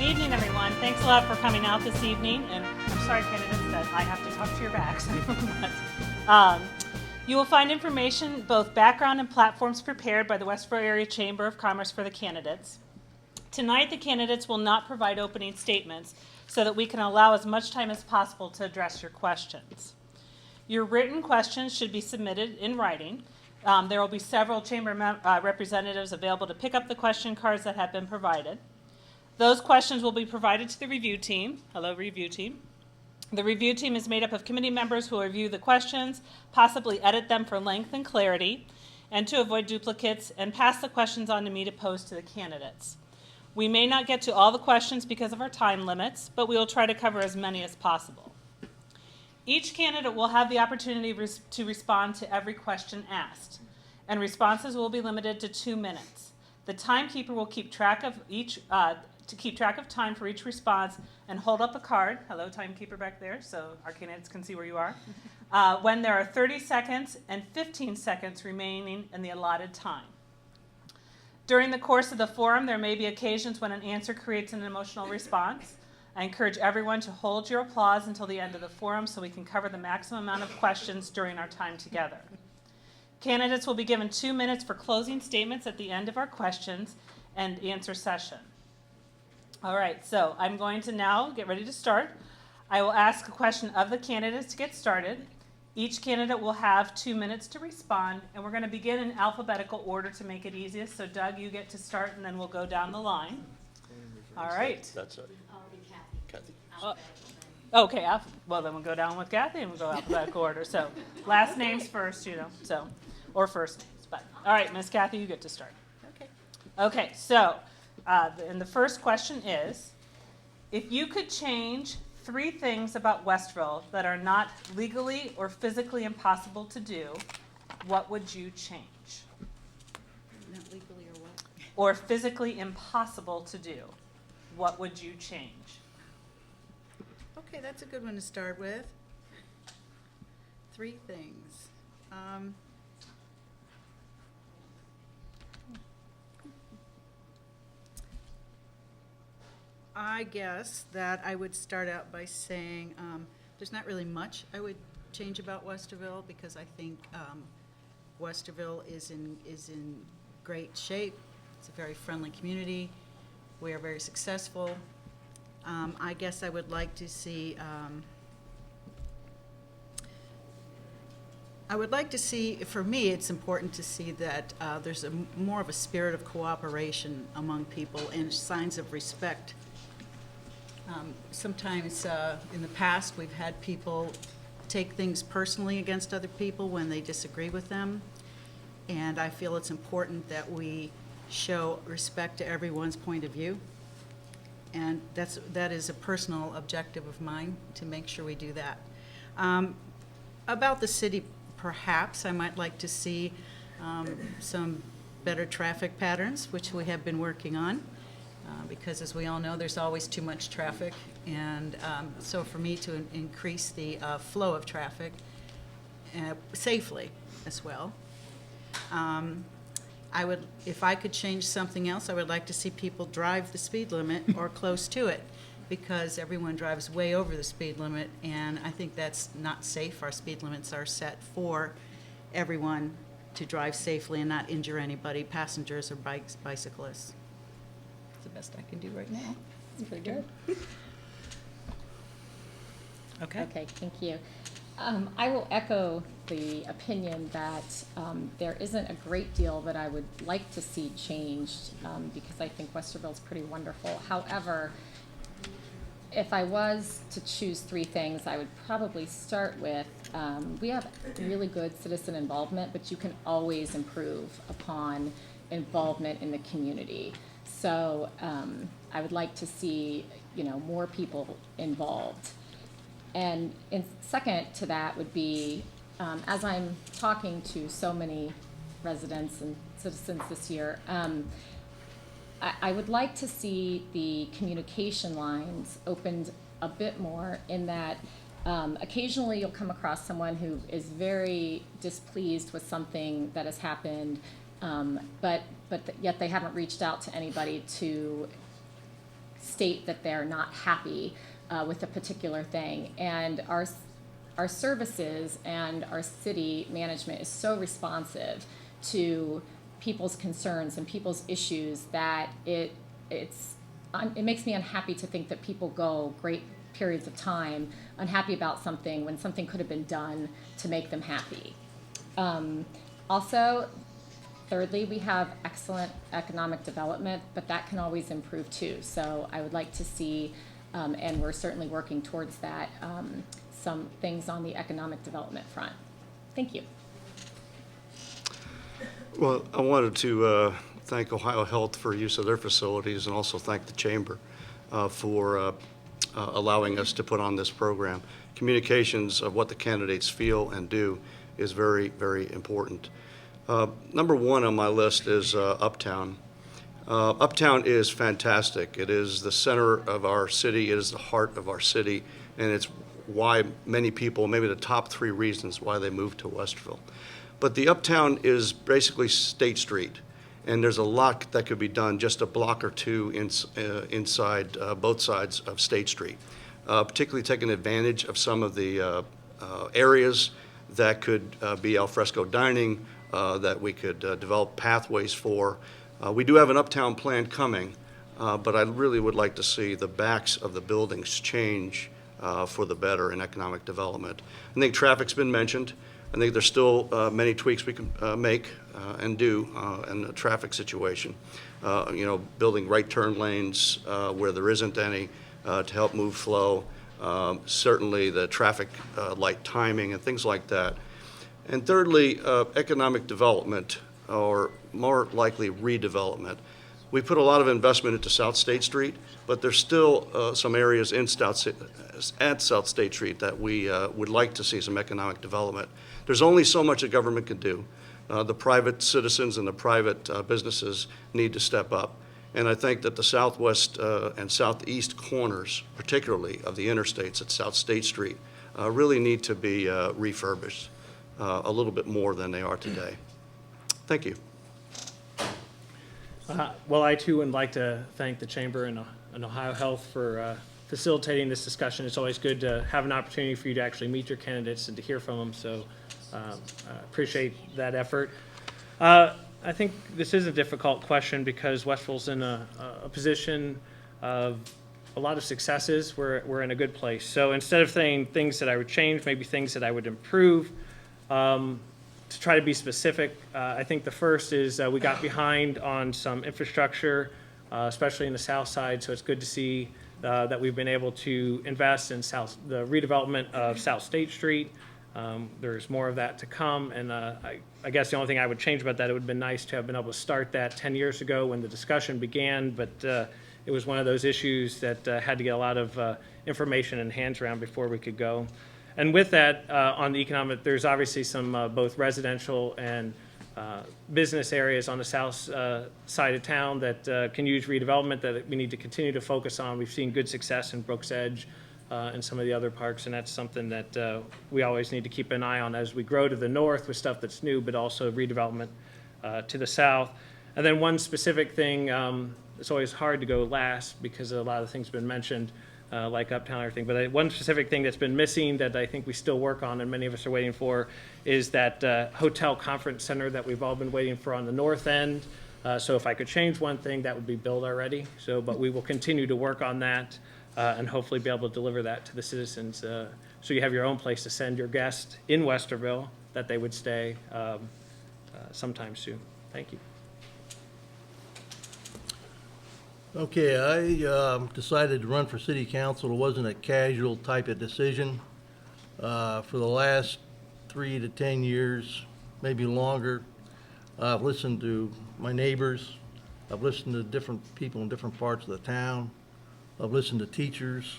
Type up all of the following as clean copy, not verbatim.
evening, everyone. Thanks a lot for coming out this evening. And I'm sorry, candidates, that I have to talk to your backs. But, you will find information, both background and platforms prepared by the Westerville Area Chamber of Commerce for the candidates. Tonight, the candidates will not provide opening statements so that we can allow as much time as possible to address your questions. Your written questions should be submitted in writing. There will be several chamber representatives available to pick up the question cards that have been provided. Those questions will be provided to the review team. Hello, review team. The review team is made up of committee members who will review the questions, possibly edit them for length and clarity, and to avoid duplicates, and pass the questions on to me to pose to the candidates. We may not get to all the questions because of our time limits, but we will try to cover as many as possible. Each candidate will have the opportunity to respond to every question asked, and responses will be limited to 2 minutes. The timekeeper will keep track of time for each response and hold up a card. Hello, timekeeper back there, so our candidates can see where you are. When there are 30 seconds and 15 seconds remaining in the allotted time. During the course of the forum, there may be occasions when an answer creates an emotional response. I encourage everyone to hold your applause until the end of the forum so we can cover the maximum amount of questions during our time together. Candidates will be given 2 minutes for closing statements at the end of our questions and answer session. All right, so I'm going to now get ready to start. I will ask a question of the candidates to get started. Each candidate will have 2 minutes to respond, and we're going to begin in alphabetical order to make it easiest. So Doug, you get to start, and then we'll go down the line. All right. That's right. Kathy. Okay, well then we'll go down with Kathy and we'll go alphabetical order. So last names first, or first names. But all right, Miss Kathy, you get to start. Okay, so and the first question is, if you could change 3 things about Westerville that are not legally or physically impossible to do, what would you change? Not legally or what? Or physically impossible to do, what would you change? Okay, that's a good one to start with. 3 things. I guess that I would start out by saying there's not really much I would change about Westerville because I think Westerville is in great shape. It's a very friendly community. We are very successful. I guess I would like to see, for me, it's important to see that there's more of a spirit of cooperation among people and signs of respect. Sometimes in the past, we've had people take things personally against other people when they disagree with them. And I feel it's important that we show respect to everyone's point of view. And that is a personal objective of mine, to make sure we do that. About the city, perhaps I might like to see some better traffic patterns, which we have been working on, because as we all know, there's always too much traffic. And so for me to increase the flow of traffic safely as well. If I could change something else, I would like to see people drive the speed limit or close to it, because everyone drives way over the speed limit, and I think that's not safe. Our speed limits are set for everyone to drive safely and not injure anybody, passengers or bicyclists. That's the best I can do right now. That's pretty good. Okay, thank you. I will echo the opinion that there isn't a great deal that I would like to see changed because I think Westerville's pretty wonderful. However, if I was to choose 3 things, I would probably start with, we have really good citizen involvement, but you can always improve upon involvement in the community. So I would like to see, more people involved. And second to that would be, as I'm talking to so many residents and citizens this year, I would like to see the communication lines opened a bit more, in that occasionally you'll come across someone who is very displeased with something that has happened, but yet they haven't reached out to anybody to state that they're not happy with a particular thing. And our services and our city management is so responsive to people's concerns and people's issues that it makes me unhappy to think that people go great periods of time unhappy about something when something could have been done to make them happy. Also, thirdly, we have excellent economic development, but that can always improve too. So I would like to see, and we're certainly working towards that, some things on the economic development front. Thank you. Well, I wanted to thank Ohio Health for use of their facilities and also thank the Chamber for allowing us to put on this program. Communications of what the candidates feel and do is very, very important. Number one on my list is Uptown. Uptown is fantastic. It is the center of our city. It is the heart of our city, and it's why many people, maybe the top 3 reasons why they moved to Westerville. But the Uptown is basically State Street, and there's a lot that could be done just a block or two inside both sides of State Street, particularly taking advantage of some of the areas that could be alfresco dining, that we could develop pathways for. We do have an Uptown plan coming, but I really would like to see the backs of the buildings change for the better in economic development. I think traffic's been mentioned. I think there's still many tweaks we can make and do in the traffic situation. Building right turn lanes where there isn't any to help move flow. Certainly the traffic light timing and things like that. And thirdly, economic development, or more likely redevelopment. We put a lot of investment into South State Street, but there's still some areas at South State Street that we would like to see some economic development. There's only so much a government can do. The private citizens and the private businesses need to step up. And I think that the southwest and southeast corners, particularly of the interstates at South State Street, really need to be refurbished a little bit more than they are today. Thank you. Well, I too would like to thank the Chamber and Ohio Health for facilitating this discussion. It's always good to have an opportunity for you to actually meet your candidates and to hear from them, so I appreciate that effort. I think this is a difficult question because Westville's in a position of a lot of successes. We're in a good place. So instead of saying things that I would change, maybe things that I would improve, to try to be specific, I think the first is we got behind on some infrastructure, especially in the south side, so it's good to see that we've been able to invest in the redevelopment of South State Street. There's more of that to come, and I guess the only thing I would change about that, it would have been nice to have been able to start that 10 years ago when the discussion began, but it was one of those issues that had to get a lot of information and hands around before we could go. And with that, on the economic, there's obviously some both residential and business areas on the south side of town that can use redevelopment that we need to continue to focus on. We've seen good success in Brooks Edge and some of the other parks, and that's something that we always need to keep an eye on as we grow to the north with stuff that's new, but also redevelopment to the south. And then one specific thing, it's always hard to go last because a lot of things have been mentioned, like Uptown and everything, but one specific thing that's been missing that I think we still work on and many of us are waiting for is that hotel conference center that we've all been waiting for on the north end. So if I could change one thing, that would be built already. So, but we will continue to work on that and hopefully be able to deliver that to the citizens. So you have your own place to send your guests in Westerville that they would stay sometime soon. Thank you. Okay, I decided to run for city council. It wasn't a casual type of decision. For the last 3 to 10 years, maybe longer, I've listened to my neighbors. I've listened to different people in different parts of the town. I've listened to teachers.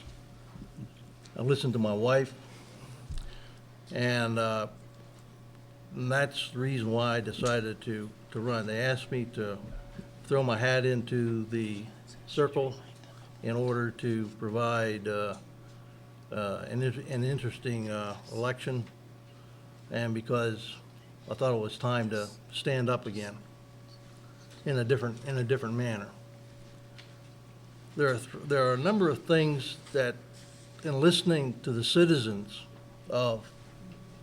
I've listened to my wife. And that's the reason why I decided to run. They asked me to throw my hat into the circle in order to provide an interesting election, and because I thought it was time to stand up again in a different manner. there are a number of things that, in listening to the citizens of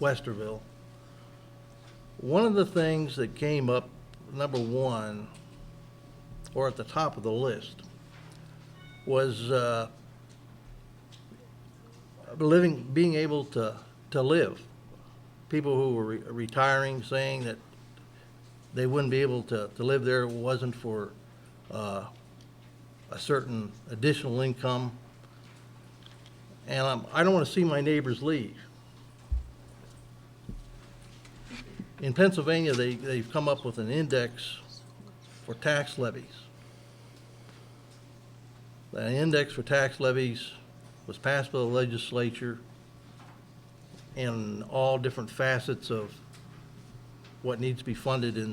Westerville, one of the things that came up, number one, or at the top of the list, was being able to live. People who were retiring saying that they wouldn't be able to live there if it wasn't for a certain additional income. And I don't want to see my neighbors leave. In Pennsylvania, they've come up with an index for tax levies. That index for tax levies was passed by the legislature in all different facets of what needs to be funded in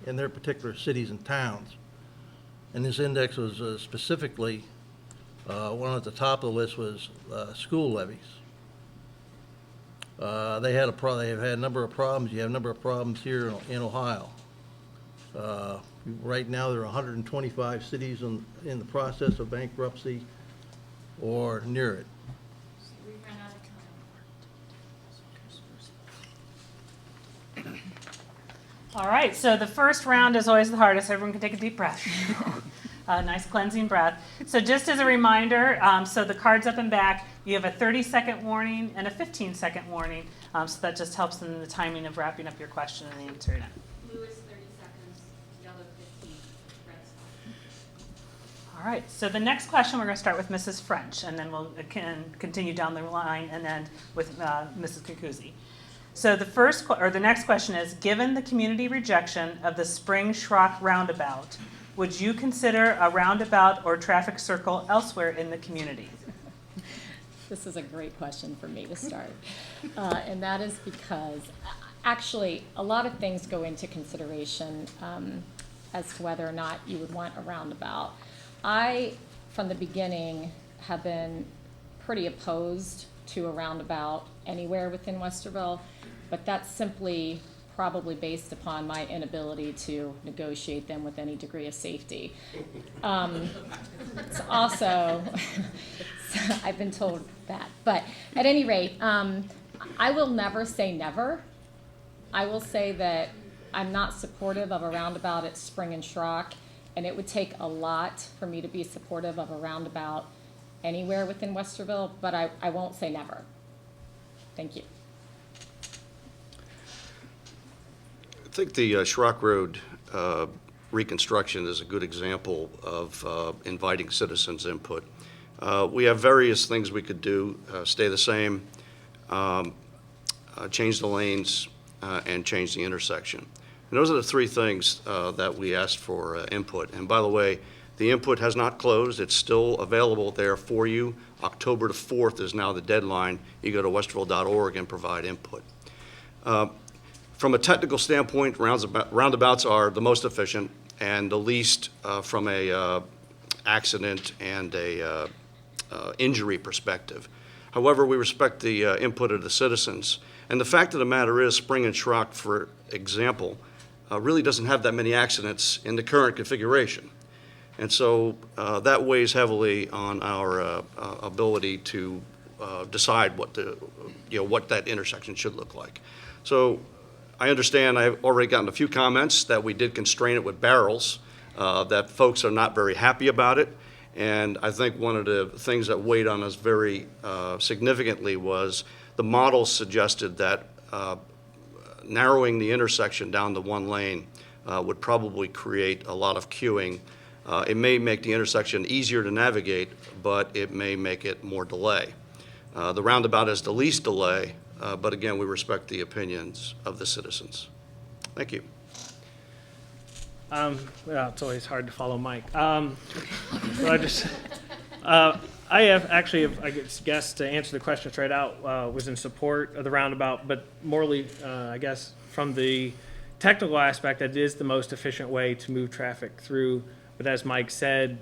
their particular cities and towns. And this index was specifically, one at the top of the list was school levies. They have had a number of problems. You have a number of problems here in Ohio. Right now, there are 125 cities in the process of bankruptcy or near it. We ran out of time. All right, so the first round is always the hardest. Everyone can take a deep breath. Nice cleansing breath. So just as a reminder, so the cards up and back, you have a 30-second warning and a 15-second warning. So that just helps in the timing of wrapping up your question and answering it. Blue is 30 seconds, yellow 15, red stop. All right, so the next question, we're going to start with Mrs. French, and then we'll continue down the line and end with Mrs. Kukuzi. So the next question is, given the community rejection of the Spring Schrock roundabout, would you consider a roundabout or traffic circle elsewhere in the community? This is a great question for me to start. And that is because actually a lot of things go into consideration as to whether or not you would want a roundabout. I, from the beginning, have been pretty opposed to a roundabout anywhere within Westerville, but that's simply probably based upon my inability to negotiate them with any degree of safety. It's also, I've been told that. But at any rate, I will never say never. I will say that I'm not supportive of a roundabout at Spring and Schrock, and it would take a lot for me to be supportive of a roundabout anywhere within Westerville, but I won't say never. Thank you. I think the Schrock Road reconstruction is a good example of inviting citizens' input. We have various things we could do, stay the same, change the lanes, and change the intersection. And those are the three things that we asked for input. And by the way, the input has not closed. It's still available there for you. October the 4th is now the deadline. You go to westerville.org and provide input. From a technical standpoint, roundabouts are the most efficient and the least from a accident and a injury perspective. However, we respect the input of the citizens. And the fact of the matter is, Spring and Schrock, for example, really doesn't have that many accidents in the current configuration. And so that weighs heavily on our ability to decide what that intersection should look like. So I understand I've already gotten a few comments that we did constrain it with barrels, that folks are not very happy about it. And I think one of the things that weighed on us very significantly was the model suggested that narrowing the intersection down to one lane would probably create a lot of queuing. It may make the intersection easier to navigate, but it may make it more delay. The roundabout is the least delay, but again, we respect the opinions of the citizens. Thank you. Well, it's always hard to follow Mike. So I have actually, I guess to answer the question straight out, was in support of the roundabout, but morally, I guess from the technical aspect, that is the most efficient way to move traffic through. But as Mike said,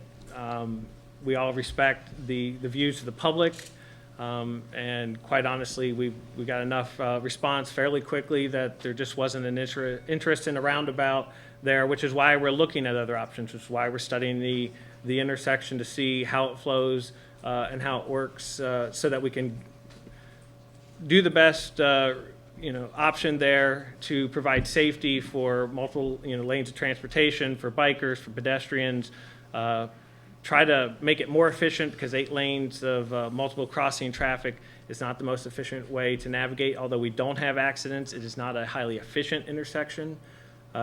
we all respect the views of the public. And quite honestly, we got enough response fairly quickly that there just wasn't an interest in a roundabout. there, which is why we're looking at other options, which is why we're studying the intersection to see how it flows and how it works, so that we can do the best option there to provide safety for multiple lanes of transportation, for bikers, for pedestrians. Try to make it more efficient, because 8 lanes of multiple crossing traffic is not the most efficient way to navigate. Although we don't have accidents, it is not a highly efficient intersection.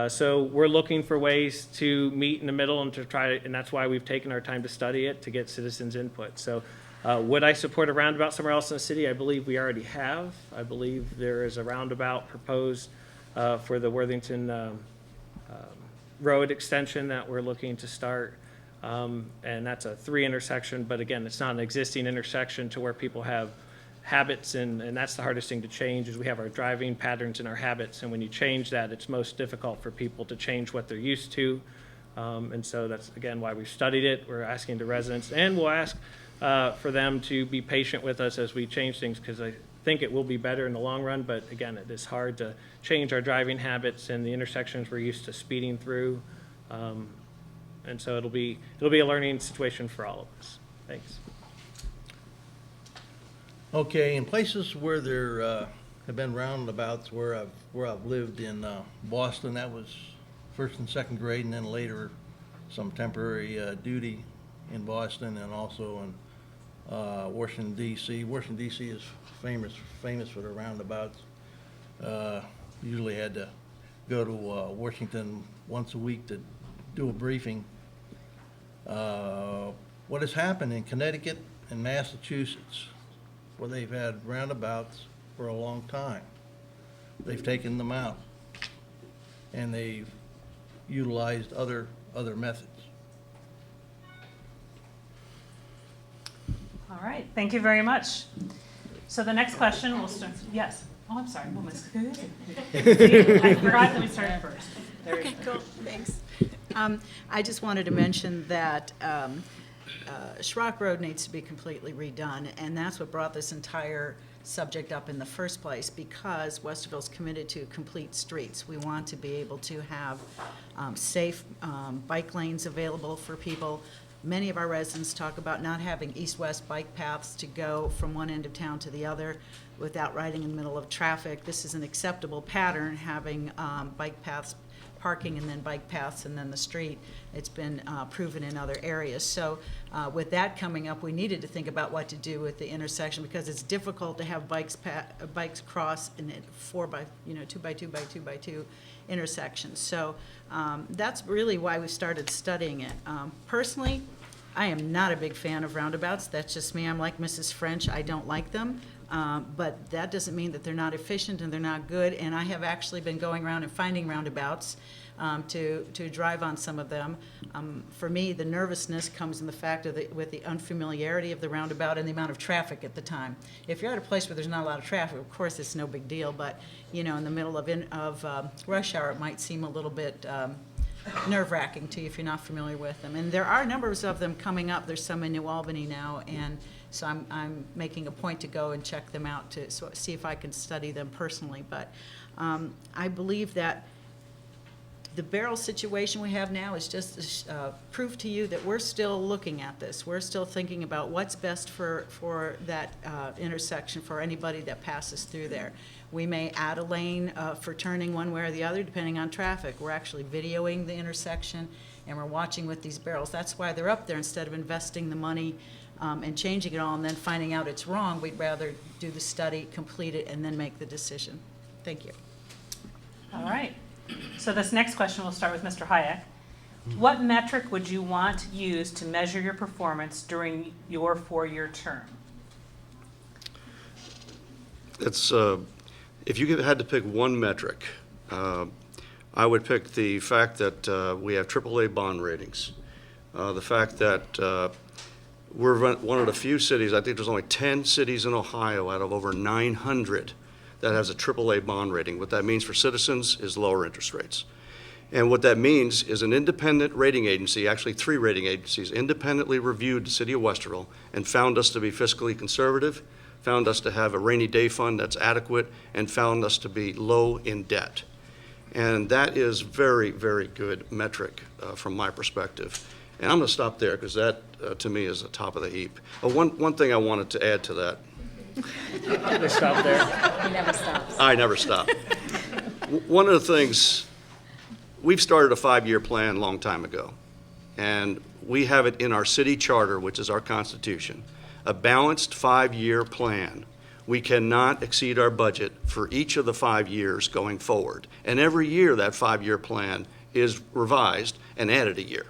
So we're looking for ways to meet in the middle and to try to, and that's why we've taken our time to study it, to get citizens' input. So would I support a roundabout somewhere else in the city? I believe we already have. I believe there is a roundabout proposed for the Worthington Road extension that we're looking to start. And that's a 3 intersection, but again, it's not an existing intersection to where people have habits, and that's the hardest thing to change, is we have our driving patterns and our habits, and when you change that, it's most difficult for people to change what they're used to. And so that's, again, why we've studied it. We're asking the residents, and we'll ask for them to be patient with us as we change things, because I think it will be better in the long run, but again, it is hard to change our driving habits and the intersections we're used to speeding through. And so it'll be a learning situation for all of us. Thanks. Okay, in places where there have been roundabouts, where I've lived in Boston, that was 1st and 2nd grade, and then later some temporary duty in Boston, and also in Washington, D.C. Washington, D.C. is famous for the roundabouts. Usually had to go to Washington once a week to do a briefing. What has happened in Connecticut and Massachusetts, where they've had roundabouts for a long time, they've taken them out, and they've utilized other methods. All right, thank you very much. So the next question will start, yes. Oh, I'm sorry. Oh, Ms. I forgot that we started first. There you Okay, go. cool, thanks. I just wanted to mention that Schrock Road needs to be completely redone, and that's what brought this entire subject up in the first place, because Westerville's committed to complete streets. We want to be able to have safe bike lanes available for people. Many of our residents talk about not having east-west bike paths to go from one end of town to the other without riding in the middle of traffic. This is an acceptable pattern, having bike paths, parking, and then bike paths, and then the street. It's been proven in other areas. So with that coming up, we needed to think about what to do with the intersection, because it's difficult to have bikes cross in it 2 by 2 by 2 by 2 intersections. So that's really why we started studying it. Personally, I am not a big fan of roundabouts. That's just me. I'm like Mrs. French. I don't like them. But that doesn't mean that they're not efficient and they're not good. And I have actually been going around and finding roundabouts to drive on some of them. For me, the nervousness comes in the fact of with the unfamiliarity of the roundabout and the amount of traffic at the time. If you're at a place where there's not a lot of traffic, of course it's no big deal. But in the middle of rush hour, it might seem a little bit nerve-wracking to you if you're not familiar with them. And there are numbers of them coming up. There's some in New Albany now, and so I'm making a point to go and check them out to see if I can study them personally. But I believe that the barrel situation we have now is just proof to you that we're still looking at this. We're still thinking about what's best for that intersection for anybody that passes through there. We may add a lane for turning one way or the other depending on traffic. We're actually videoing the intersection, and we're watching with these barrels. That's why they're up there. Instead of investing the money and changing it all and then finding out it's wrong, we'd rather do the study, complete it, and then make the decision. Thank you. All right. So this next question will start with Mr. Hayek. What metric would you want used to measure your performance during your 4-year term? It's, if you had to pick one metric, I would pick the fact that we have AAA bond ratings. The fact that we're one of the few cities, I think there's only 10 cities in Ohio out of over 900 that has a AAA bond rating. What that means for citizens is lower interest rates. And what that means is an independent rating agency, actually 3 rating agencies, independently reviewed the city of Westerville and found us to be fiscally conservative, found us to have a rainy day fund that's adequate, and found us to be low in debt. And that is very, very good metric from my perspective. And I'm going to stop there because that, to me, is the top of the heap. One thing I wanted to add to that. They stop there. He never stops. I never stop. One of the things, we've started a 5-year plan a long time ago, and we have it in our city charter, which is our constitution, a balanced 5-year plan. We cannot exceed our budget for each of the 5 years going forward. And every year, that 5-year plan is revised and added a year.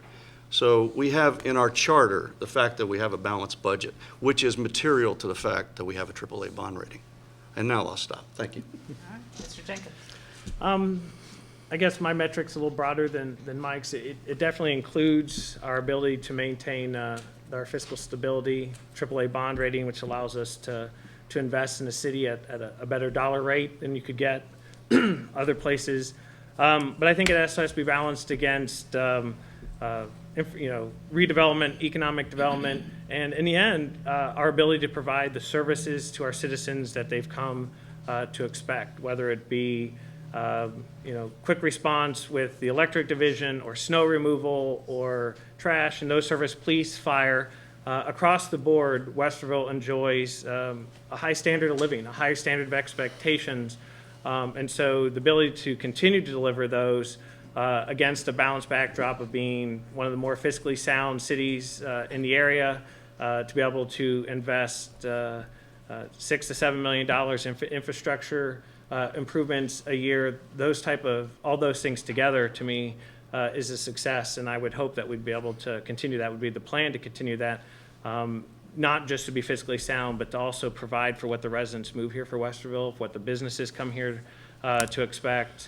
So we have in our charter the fact that we have a balanced budget, which is material to the fact that we have a AAA bond rating. And now I'll stop. Thank you. All right, Mr. Jenkins. I guess my metric's a little broader than Mike's. It definitely includes our ability to maintain our fiscal stability, AAA bond rating, which allows us to invest in the city at a better dollar rate than you could get other places. But I think it has to be balanced against redevelopment, economic development, and in the end, our ability to provide the services to our citizens that they've come to expect, whether it be quick response with the electric division or snow removal or trash and those service, police, fire. Across the board, Westerville enjoys a high standard of living, a high standard of expectations. And so the ability to continue to deliver those against a balanced backdrop of being one of the more fiscally sound cities in the area, to be able to invest $6 to $7 million in infrastructure improvements a year, all those things together, to me, is a success. And I would hope that we'd be able to continue that. Would be the plan to continue that, not just to be fiscally sound, but to also provide for what the residents move here for Westerville, what the businesses come here to expect.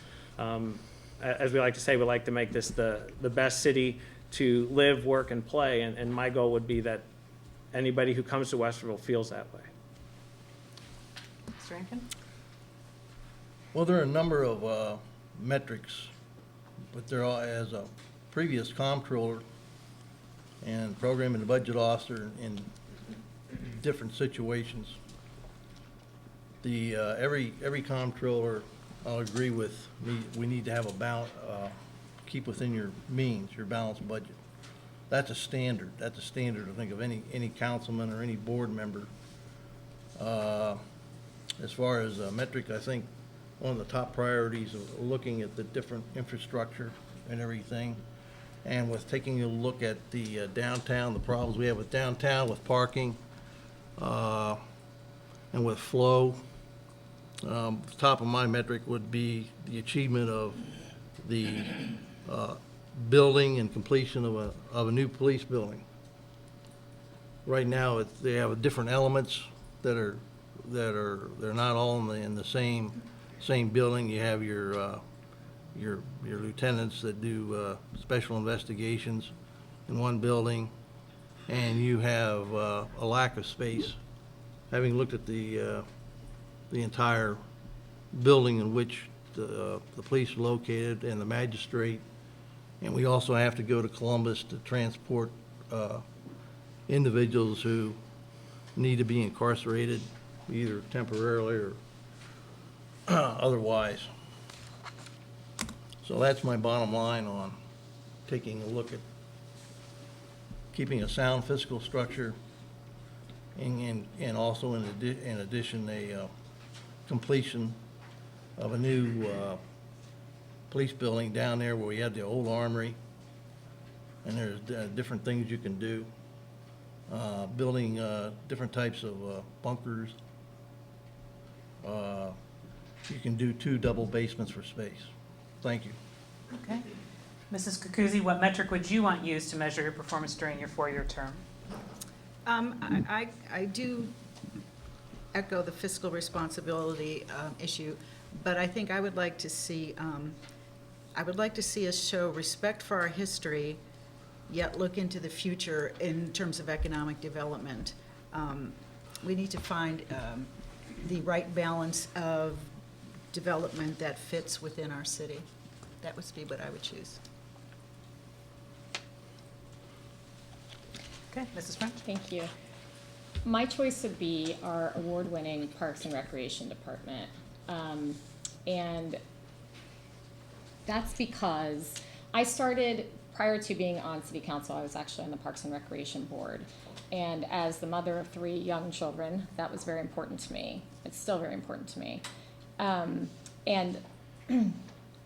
As we like to say, we like to make this the best city to live, work, and play. And my goal would be that anybody who comes to Westerville feels that way. Mr. Rankin? Well, there are a number of metrics, but they're all, as a previous comptroller and program and budget officer in different situations, every comptroller, I'll agree with me, we need to have a keep within your means, your balanced budget. That's a standard. That's a standard, I think, of any councilman or any board member. As far as a metric, I think one of the top priorities of looking at the different infrastructure and everything, and with taking a look at the downtown, the problems we have with downtown, with parking, and with flow. Top of my metric would be the achievement of the building and completion of a new police building. Right now, they have different elements they're not all in the same building. You have your lieutenants that do special investigations in one building, and you have a lack of space. Having looked at the entire building in which the police are located and the magistrate, and we also have to go to Columbus to transport individuals who need to be incarcerated, either temporarily or otherwise. So that's my bottom line on taking a look at keeping a sound fiscal structure, and also in addition a completion of a new police building down there where we had the old armory, and there's different things you can do. Building different types of bunkers. You can do 2 double basements for space. Thank you. Okay. Mrs. Kukuzi, what metric would you want used to measure your performance during your 4-year term? I do echo the fiscal responsibility issue, but I think I would like to see us show respect for our history, yet look into the future in terms of economic development. We need to find the right balance of development that fits within our city. That would be what I would choose. Okay, Mrs. French? Thank you. My choice would be our award-winning Parks and Recreation Department. And That's because I started, prior to being on city council, I was actually on the Parks and Recreation Board. And as the mother of 3 young children, that was very important to me. It's still very important to me. And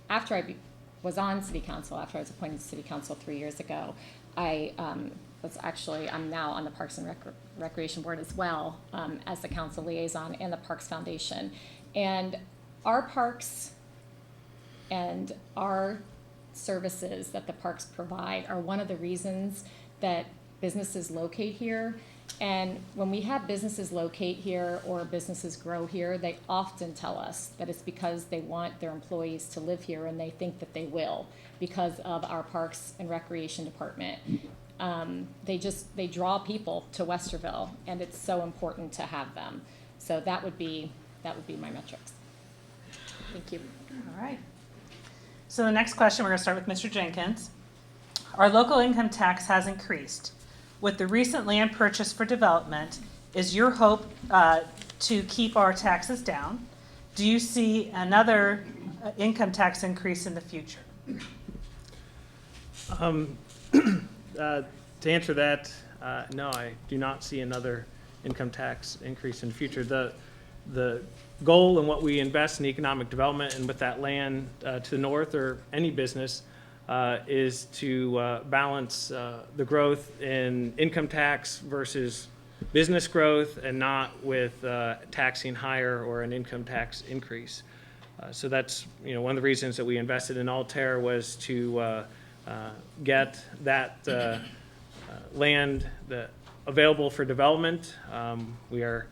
after I was on city council, after I was appointed to city council 3 years ago, I'm now on the Parks and Recreation Board as well, as the council liaison and the Parks Foundation. And our parks and our services that the parks provide are one of the reasons that businesses locate here. And when we have businesses locate here or businesses grow here, they often tell us that it's because they want their employees to live here, and they think that they will because of our Parks and Recreation Department. They draw people to Westerville, and it's so important to have them. So that would be my metrics. Thank you. All right. So the next question, we're going to start with Mr. Jenkins. Our local income tax has increased. With the recent land purchase for development, is your hope to keep our taxes down? Do you see another income tax increase in the future? To answer that, no, I do not see another income tax increase in the future. The goal and what we invest in economic development and with that land to the north or any business is to balance the growth in income tax versus business growth, and not with taxing higher or an income tax increase. So that's one of the reasons that we invested in Altair, was to get that land available for development. We are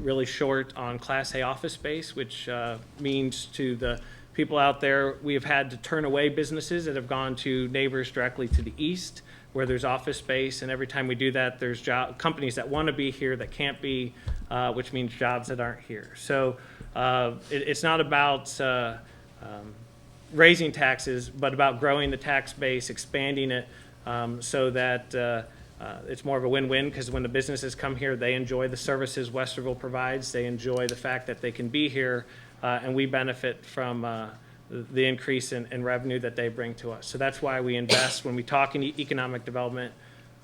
really short on Class A office space, which means to the people out there, we have had to turn away businesses that have gone to neighbors directly to the east where there's office space. And every time we do that, there's companies that want to be here that can't be, which means jobs that aren't here. So it's not about raising taxes, but about growing the tax base, expanding it so that it's more of a win-win, because when the businesses come here, they enjoy the services Westerville provides. They enjoy the fact that they can be here, and we benefit from the increase in revenue that they bring to us. So that's why we invest when we talk in economic development,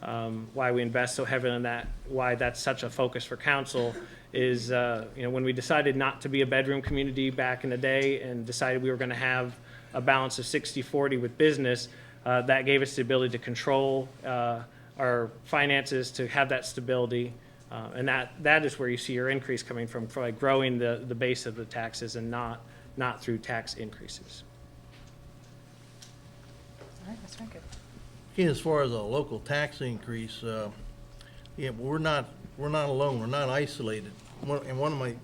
why we invest so heavily in that, why that's such a focus for council is, when we decided not to be a bedroom community back in the day and decided we were going to have a balance of 60-40 with business, that gave us the ability to control our finances, to have that stability, and that is where you see your increase coming from, for like growing the base of the taxes and not through tax increases. All right, that's very good. Okay, as far as a local tax increase, yeah, we're not alone. We're not isolated. And one of my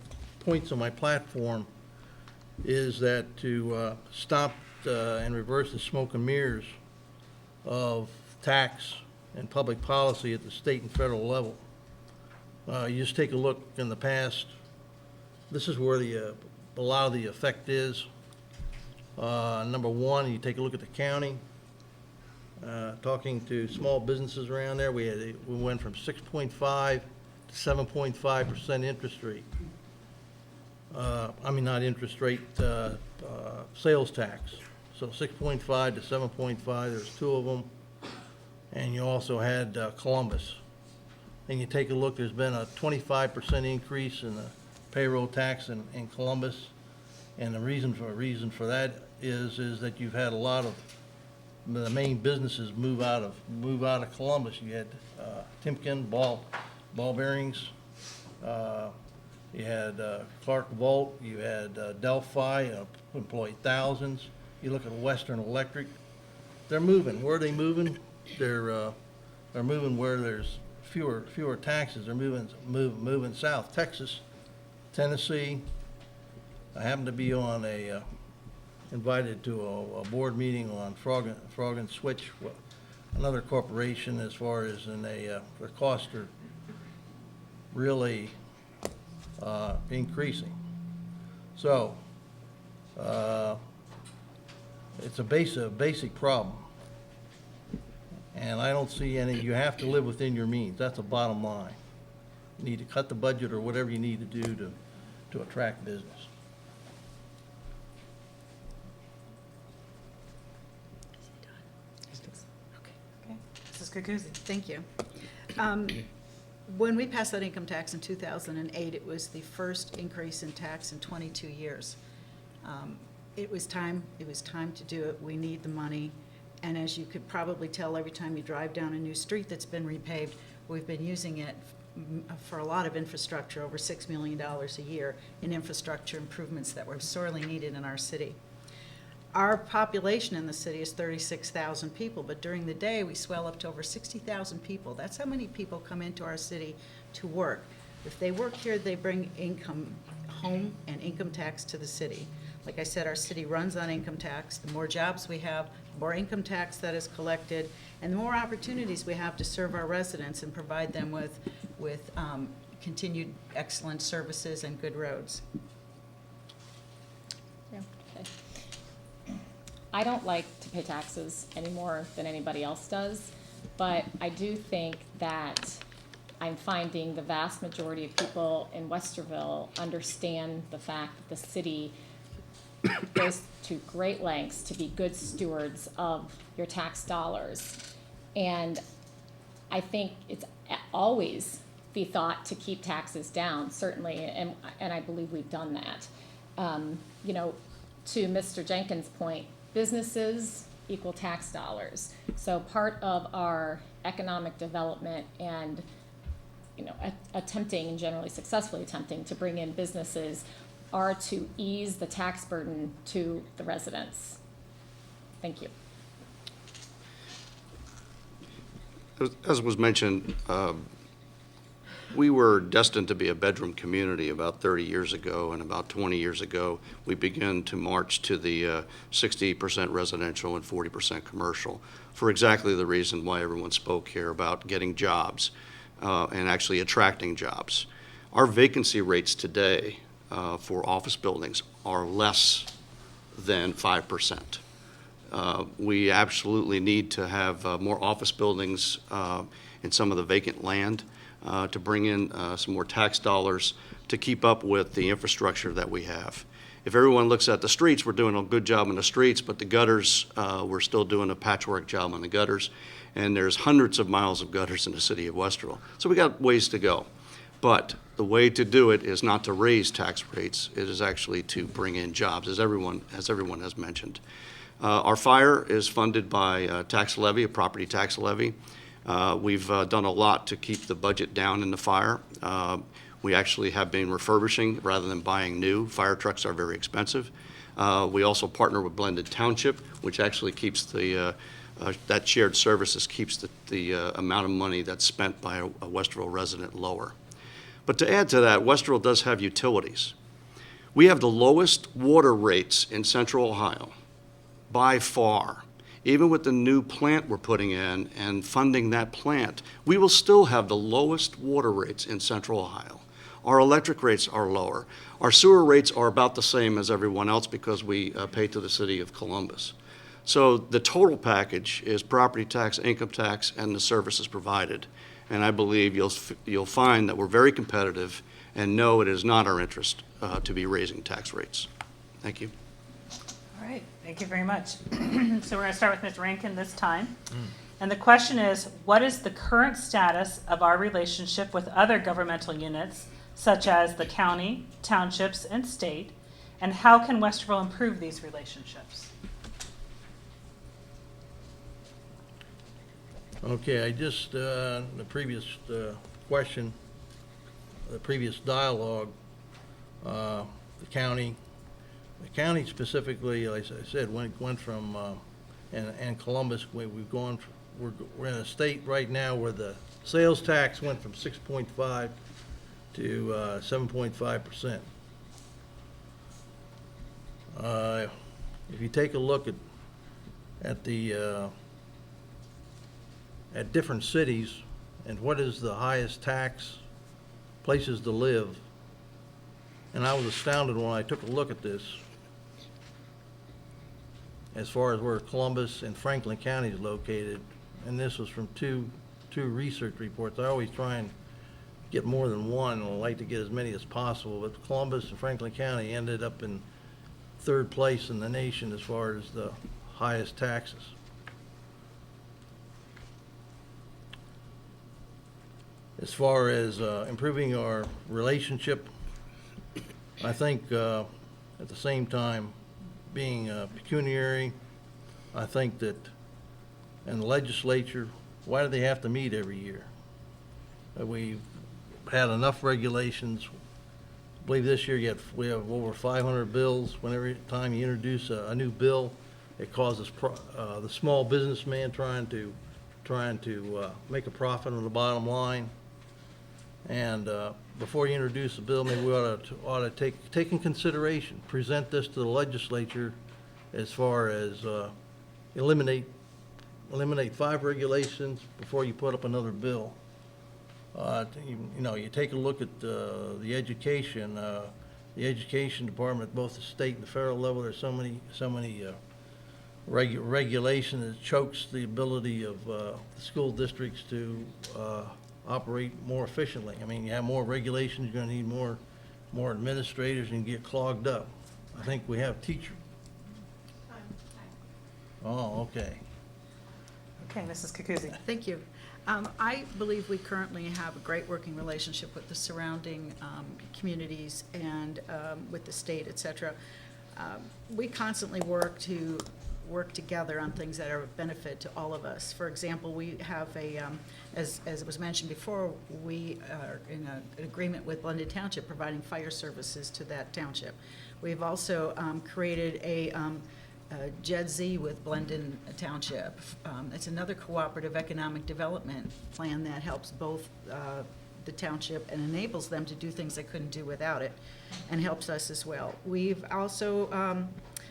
points on my platform is that to stop and reverse the smoke and mirrors of tax and public policy at the state and federal level. You just take a look in the past. This is where a lot of the effect is. Number one, you take a look at the county. Talking to small businesses around there, we went from 6.5 to 7.5% interest rate. I mean, not interest rate, sales tax. So 6.5 to 7.5, there's 2 of them. And you also had Columbus. And you take a look, there's been a 25% increase in the payroll tax in Columbus. And the reason for that is that you've had a lot of the main businesses move out of Columbus. You had Timken, ball bearings. You had Clark Volt. You had Delphi, employed thousands. You look at Western Electric. They're moving. Where are they moving? They're moving where there's fewer taxes. They're moving south. Texas, Tennessee. I happened to be on invited to a board meeting on Frog and Switch, another corporation, as far as their costs are really increasing. So it's a basic problem. And I don't see any, you have to live within your means. That's the bottom line. You need to cut the budget or whatever you need to do to attract business. Ms. Kukuzi. Thank you. When we passed that income tax in 2008, it was the first increase in tax in 22 years. It was time to do it. We need the money. And as you could probably tell, every time you drive down a new street that's been repaved, we've been using it for a lot of infrastructure, over $6 million a year in infrastructure improvements that were sorely needed in our city. Our population in the city is 36,000 people, but during the day, we swell up to over 60,000 people. That's how many people come into our city to work. If they work here, they bring income home and income tax to the city. Like I said, our city runs on income tax. The more jobs we have, the more income tax that is collected, and the more opportunities we have to serve our residents and provide them with continued excellent services and good roads. Yeah, okay. I don't like to pay taxes any more than anybody else does, but I do think that I'm finding the vast majority of people in Westerville understand the fact that the city goes to great lengths to be good stewards of your tax dollars. And I think it's always the thought to keep taxes down, certainly, and I believe we've done that. You know, to Mr. Jenkins' point, businesses equal tax dollars. So part of our economic development and, you know, attempting and generally successfully attempting to bring in businesses are to ease the tax burden to the residents. Thank you. As was mentioned, we were destined to be a bedroom community about 30 years ago, and about 20 years ago, we began to march to the 60% residential and 40% commercial for exactly the reason why everyone spoke here about getting jobs and actually attracting jobs. Our vacancy rates today for office buildings are less than 5%. We absolutely need to have more office buildings in some of the vacant land to bring in some more tax dollars to keep up with the infrastructure that we have. If everyone looks at the streets, we're doing a good job on the streets, but the gutters, we're still doing a patchwork job on the gutters, and there's hundreds of miles of gutters in the city of Westerville. So we got ways to go. But the way to do it is not to raise tax rates, it is actually to bring in jobs, as everyone has mentioned. Our fire is funded by tax levy, a property tax levy. We've done a lot to keep the budget down in the fire. We actually have been refurbishing rather than buying new. Fire trucks are very expensive. We also partner with Blended Township, which actually keeps that shared services keeps the amount of money that's spent by a Westerville resident lower. But to add to that, Westerville does have utilities. We have the lowest water rates in Central Ohio, by far. Even with the new plant we're putting in and funding that plant, we will still have the lowest water rates in Central Ohio. Our electric rates are lower. Our sewer rates are about the same as everyone else because we pay to the city of Columbus. So the total package is property tax, income tax, and the services provided. And I believe you'll find that we're very competitive, and no, it is not our interest to be raising tax rates. Thank you. All right, thank you very much. So we're going to start with Ms. Rankin this time. And the question is, what is the current status of our relationship with other governmental units, such as the county, townships, and state, and how can Westerville improve these relationships? Okay, I just, the previous question, the previous dialogue, the county specifically, like I said, went from, and Columbus, we've gone, we're in a state right now where the sales tax went from 6.5 to 7.5%. If you take a look at the at different cities and what is the highest tax places to live, and I was astounded when I took a look at this as far as where Columbus and Franklin County is located, and this was from two research reports. I always try and get more than one, and I like to get as many as possible, but Columbus and Franklin County ended up in third place in the nation as far as the highest taxes. As far as improving our relationship, I think at the same time, being pecuniary, I think that in the legislature, why do they have to meet every year? We've had enough regulations. I believe this year we have over 500 bills. Whenever time you introduce a new bill, it causes the small businessman trying to make a profit on the bottom line. And before you introduce a bill, maybe we ought to take in consideration, present this to the legislature as far as eliminate 5 regulations before you put up another bill. You take a look at the education department, both the state and the federal level. There's so many regulation that chokes the ability of the school districts to operate more efficiently. I mean, you have more regulations, you're going to need more administrators, and get clogged up. I think we have teachers. Oh, okay. Okay, Mrs. Kukuzi. Thank you. I believe we currently have a great working relationship with the surrounding communities and with the state, et cetera. We constantly work together on things that are of benefit to all of us. For example, we have as was mentioned before, we are in an agreement with Blended Township providing fire services to that township. We've also created a JEDZ with Blendon Township. It's another cooperative economic development plan that helps both the township and enables them to do things they couldn't do without it, and helps us as well. We've also,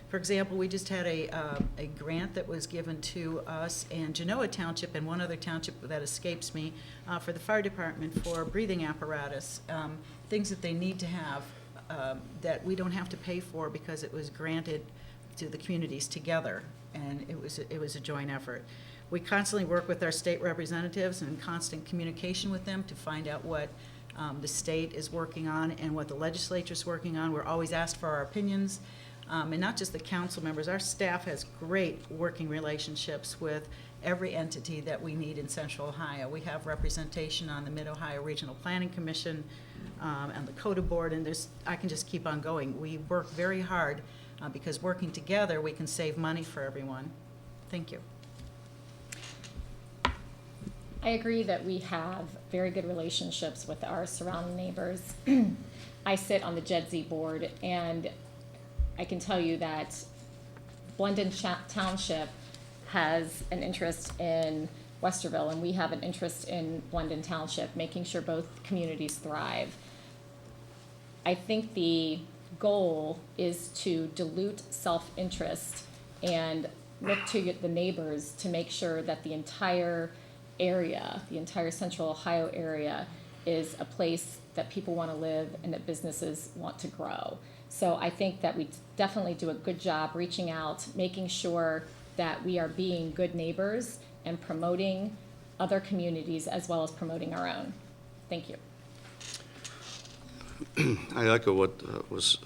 for example, we just had a grant that was given to us and Genoa Township and one other township that escapes me for the fire department for breathing apparatus, things that they need to have that we don't have to pay for because it was granted to the communities together, and it was a joint effort. We constantly work with our state representatives and in constant communication with them to find out what the state is working on and what the legislature is working on. We're always asked for our opinions, and not just the council members. Our staff has great working relationships with every entity that we need in Central Ohio. We have representation on the Mid-Ohio Regional Planning Commission and the CODA Board, and I can just keep on going. We work very hard because working together, we can save money for everyone. Thank you. I agree that we have very good relationships with our surrounding neighbors. I sit on the JEDZ board, and I can tell you that Blendon Township has an interest in Westerville, and we have an interest in Blendon Township, making sure both communities thrive. I think the goal is to dilute self-interest and look to the neighbors to make sure that the entire area, the entire Central Ohio area, is a place that people want to live and that businesses want to grow. So I think that we definitely do a good job reaching out, making sure that we are being good neighbors and promoting other communities as well as promoting our own. Thank you. I echo what was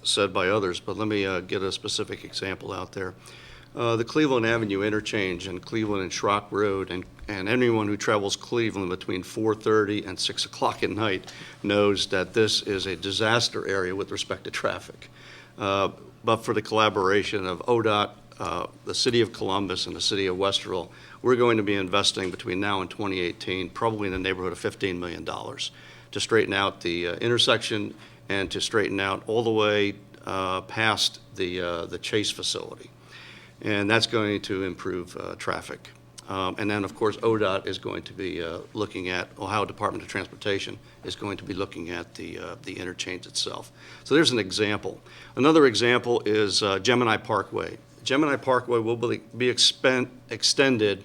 said by others, but let me get a specific example out there. The Cleveland Avenue interchange and Cleveland and Schrock Road, and anyone who travels Cleveland between 4:30 and 6 o'clock at night knows that this is a disaster area with respect to traffic. But for the collaboration of ODOT, the City of Columbus, and the City of Westerville, we're going to be investing between now and 2018 probably in the neighborhood of $15 million to straighten out the intersection and to straighten out all the way past the Chase facility. And that's going to improve traffic. And then, of course, ODOT is going to be looking at, Ohio Department of Transportation is going to be looking at the interchange itself. So there's an example. Another example is Gemini Parkway. Gemini Parkway will be extended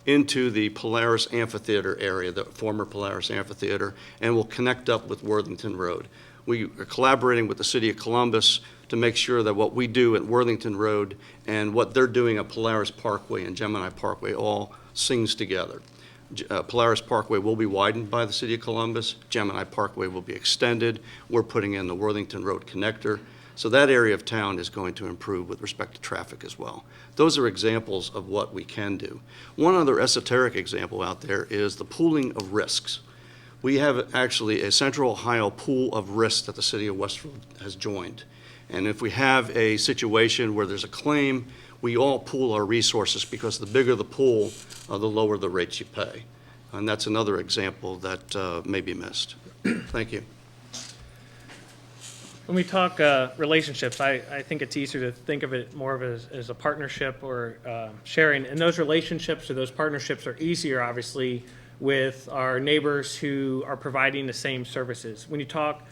into the Polaris Amphitheater area, the former Polaris Amphitheater, and will connect up with Worthington Road. We are collaborating with the City of Columbus to make sure that what we do at Worthington Road and what they're doing at Polaris Parkway and Gemini Parkway all sings together. Polaris Parkway will be widened by the City of Columbus. Gemini Parkway will be extended. We're putting in the Worthington Road connector. So that area of town is going to improve with respect to traffic as well. Those are examples of what we can do. One other esoteric example out there is the pooling of risks. we have actually a Central Ohio pool of risk that the city of Westerville has joined. And if we have a situation where there's a claim, we all pool our resources, because the bigger the pool, the lower the rates you pay. And that's another example that may be missed. Thank you. When we talk relationships, I think it's easier to think of it more of as a partnership or sharing. And those relationships or those partnerships are easier, obviously, with our neighbors who are providing the same services. When you talk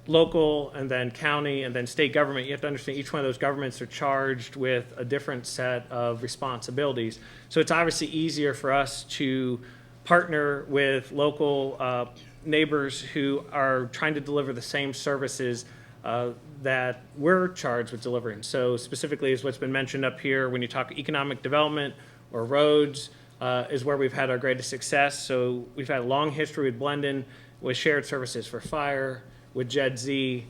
local and then county and then state government, you have to understand each one of those governments are charged with a different set of responsibilities. So it's obviously easier for us to partner with local neighbors who are trying to deliver the same services that we're charged with delivering. So specifically, as what's been mentioned up here, when you talk economic development or roads, is where we've had our greatest success. So we've had a long history with Blendon, with shared services for fire, with JED-Z.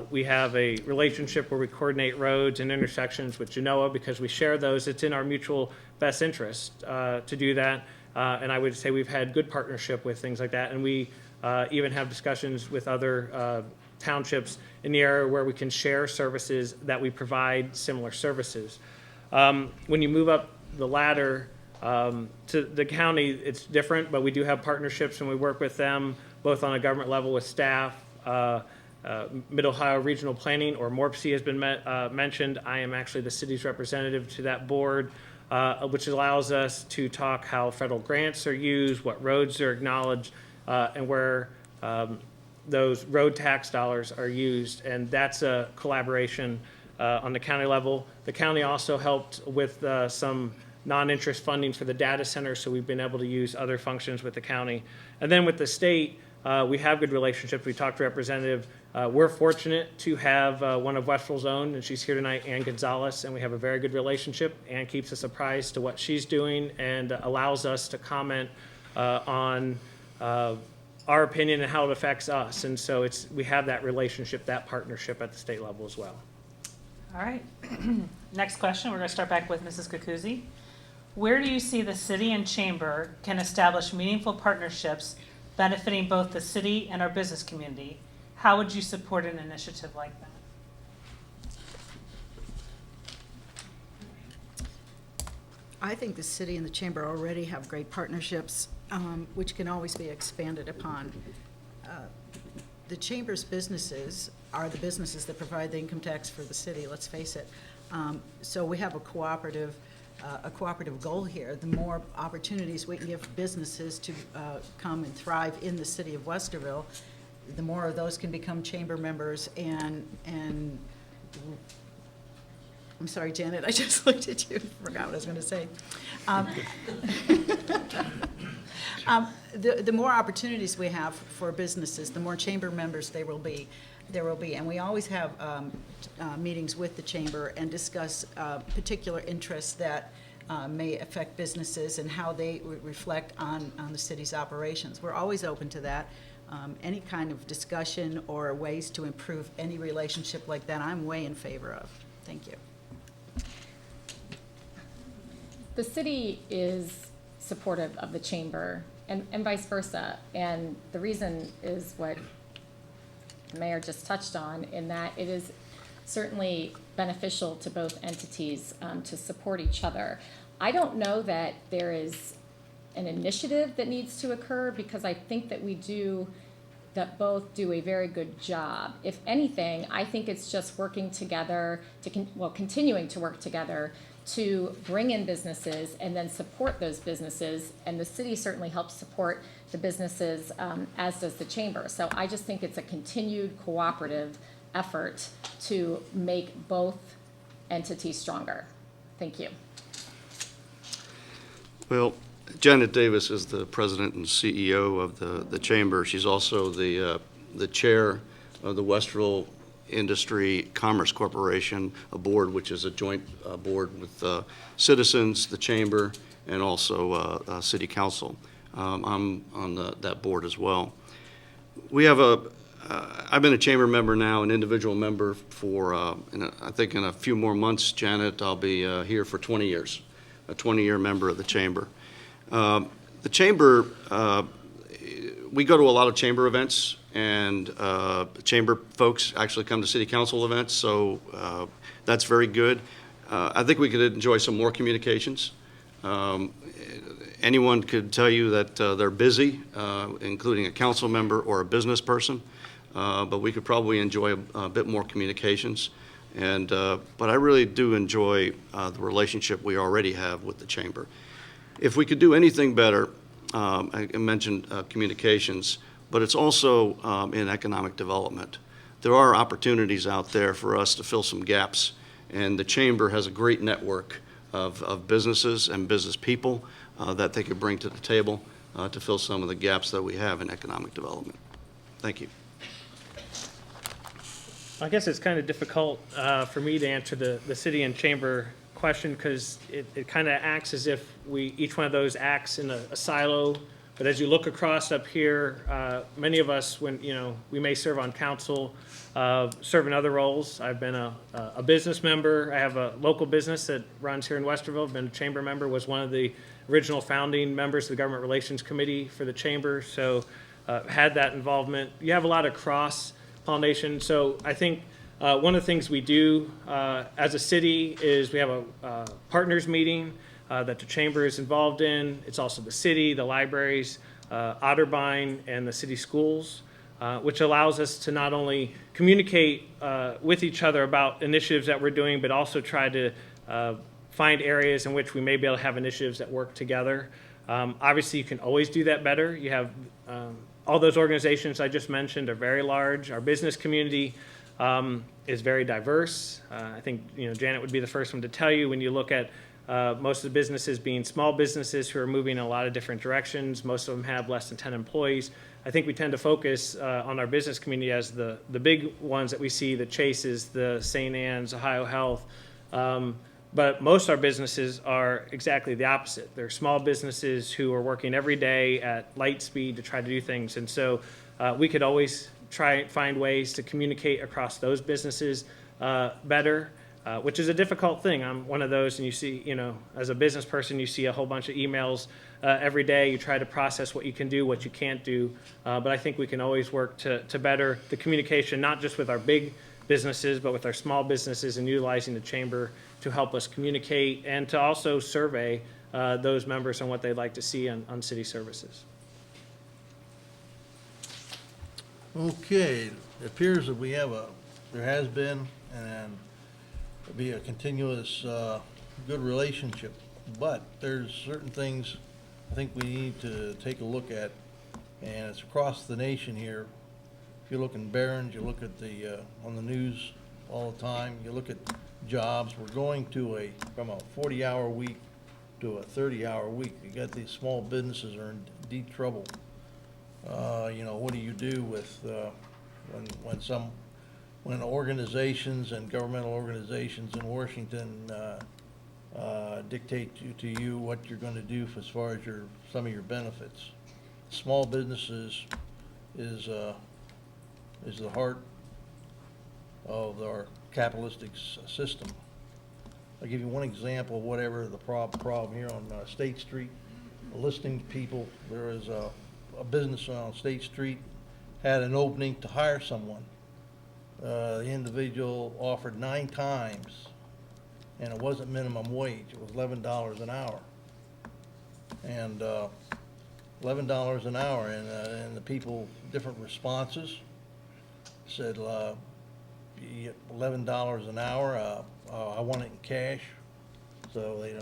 We have a relationship where we coordinate roads and intersections with Genoa because we share those. It's in our mutual best interest to do that. And I would say we've had good partnership with things like that. And we even have discussions with other townships in the area where we can share services that we provide similar services. When you move up the ladder to the county, it's different, but we do have partnerships and we work with them both on a government level with staff. Mid-Ohio Regional Planning, or MORPC, has been mentioned. I am actually the city's representative to that board, which allows us to talk how federal grants are used, what roads are acknowledged, and where those road tax dollars are used. And that's a collaboration on the county level. The county also helped with some non-interest funding for the data center, so we've been able to use other functions with the county. And then with the state, we have good relationships. We talked to Representative. We're fortunate to have one of Westville's own, and she's here tonight, Ann Gonzalez, and we have a very good relationship. Ann keeps us apprised to what she's doing and allows us to comment on our opinion and how it affects us. And so we have that relationship, that partnership at the state level as well. All right. Next question, we're going to start back with Mrs. Kukuzzi. Where do you see the city and chamber can establish meaningful partnerships benefiting both the city and our business community? How would you support an initiative like that? I think the city and the chamber already have great partnerships, which can always be expanded upon. The chamber's businesses are the businesses that provide the income tax for the city, let's face it. So we have a cooperative goal here. The more opportunities we can give businesses to come and thrive in the city of Westerville, the more of those can become chamber members. And I'm sorry, Janet, I just looked at you, forgot what I was going to say. The more opportunities we have for businesses, the more chamber members there will be. And we always have meetings with the chamber and discuss particular interests that may affect businesses and how they reflect on the city's operations. We're always open to that. Any kind of discussion or ways to improve any relationship like that, I'm way in favor of. Thank you. The city is supportive of the chamber and vice versa. And the reason is what the mayor just touched on, in that it is certainly beneficial to both entities to support each other. I don't know that there is an initiative that needs to occur, because I think that that both do a very good job. If anything, I think it's just working together continuing to work together to bring in businesses and then support those businesses. And the city certainly helps support the businesses, as does the chamber. So I just think it's a continued cooperative effort to make both entities stronger. Thank you. Well, Janet Davis is the president and CEO of the chamber. She's also the chair of the Westerville Industry Commerce Corporation, a board which is a joint board with citizens, the chamber, and also city council. I'm on that board as well. We have I've been a chamber member now, an individual member for, I think in a few more months, Janet, I'll be here for 20 years, a 20-year member of the chamber. The chamber we go to a lot of chamber events, and chamber folks actually come to city council events, so that's very good. I think we could enjoy some more communications. Anyone could tell you that they're busy, including a council member or a business person, but we could probably enjoy a bit more communications. And but I really do enjoy the relationship we already have with the chamber. If we could do anything better, I mentioned communications, but it's also in economic development. There are opportunities out there for us to fill some gaps, and the chamber has a great network of businesses and business people that they could bring to the table to fill some of the gaps that we have in economic development. Thank you. I guess it's kind of difficult for me to answer the city and chamber question, because it kind of acts as if each one of those acts in a silo. But as you look across up here, many of us, when we may serve on council, serve in other roles. I've been a business member. I have a local business that runs here in Westerville. I've been a chamber member, was one of the original founding members of the Government Relations Committee for the chamber, so had that involvement. You have a lot of cross-pollination, so I think one of the things we do as a city is we have a partners meeting that the chamber is involved in. It's also the city, the libraries, Otterbein, and the city schools, which allows us to not only communicate with each other about initiatives that we're doing, but also try to find areas in which we may be able to have initiatives that work together. Obviously, you can always do that better. You have all those organizations I just mentioned are very large. Our business community is very diverse. I think Janet would be the first one to tell you, when you look at most of the businesses being small businesses who are moving in a lot of different directions. Most of them have less than 10 employees. I think we tend to focus on our business community as the big ones that we see, the Chases, the St. Anne's, Ohio Health. But most of our businesses are exactly the opposite. They're small businesses who are working every day at light speed to try to do things. And so we could always try and find ways to communicate across those businesses better. Which is a difficult thing. I'm one of those, and you see, as a business person, you see a whole bunch of emails every day. You try to process what you can do, what you can't do. But I think we can always work to better the communication, not just with our big businesses, but with our small businesses, and utilizing the chamber to help us communicate and to also survey those members on what they'd like to see on city services. Okay, it appears that there has been and be a continuous good relationship, but there's certain things I think we need to take a look at, and it's across the nation here. If you look in Barron's, you look at on the news all the time, you look at jobs. We're going from a 40-hour week to a 30-hour week. You got these small businesses are in deep trouble. What do you do with when organizations and governmental organizations in Washington dictate to you what you're going to do as far as some of your benefits? Small businesses is the heart of our capitalistic system. I'll give you one example of whatever the problem here on State Street. Listening to people, there is a business on State Street had an opening to hire someone. The individual offered 9 times, and it wasn't minimum wage. It was $11 an hour, and $11 an hour, and the people, different responses, said, you get $11 an hour. I want it in cash, so they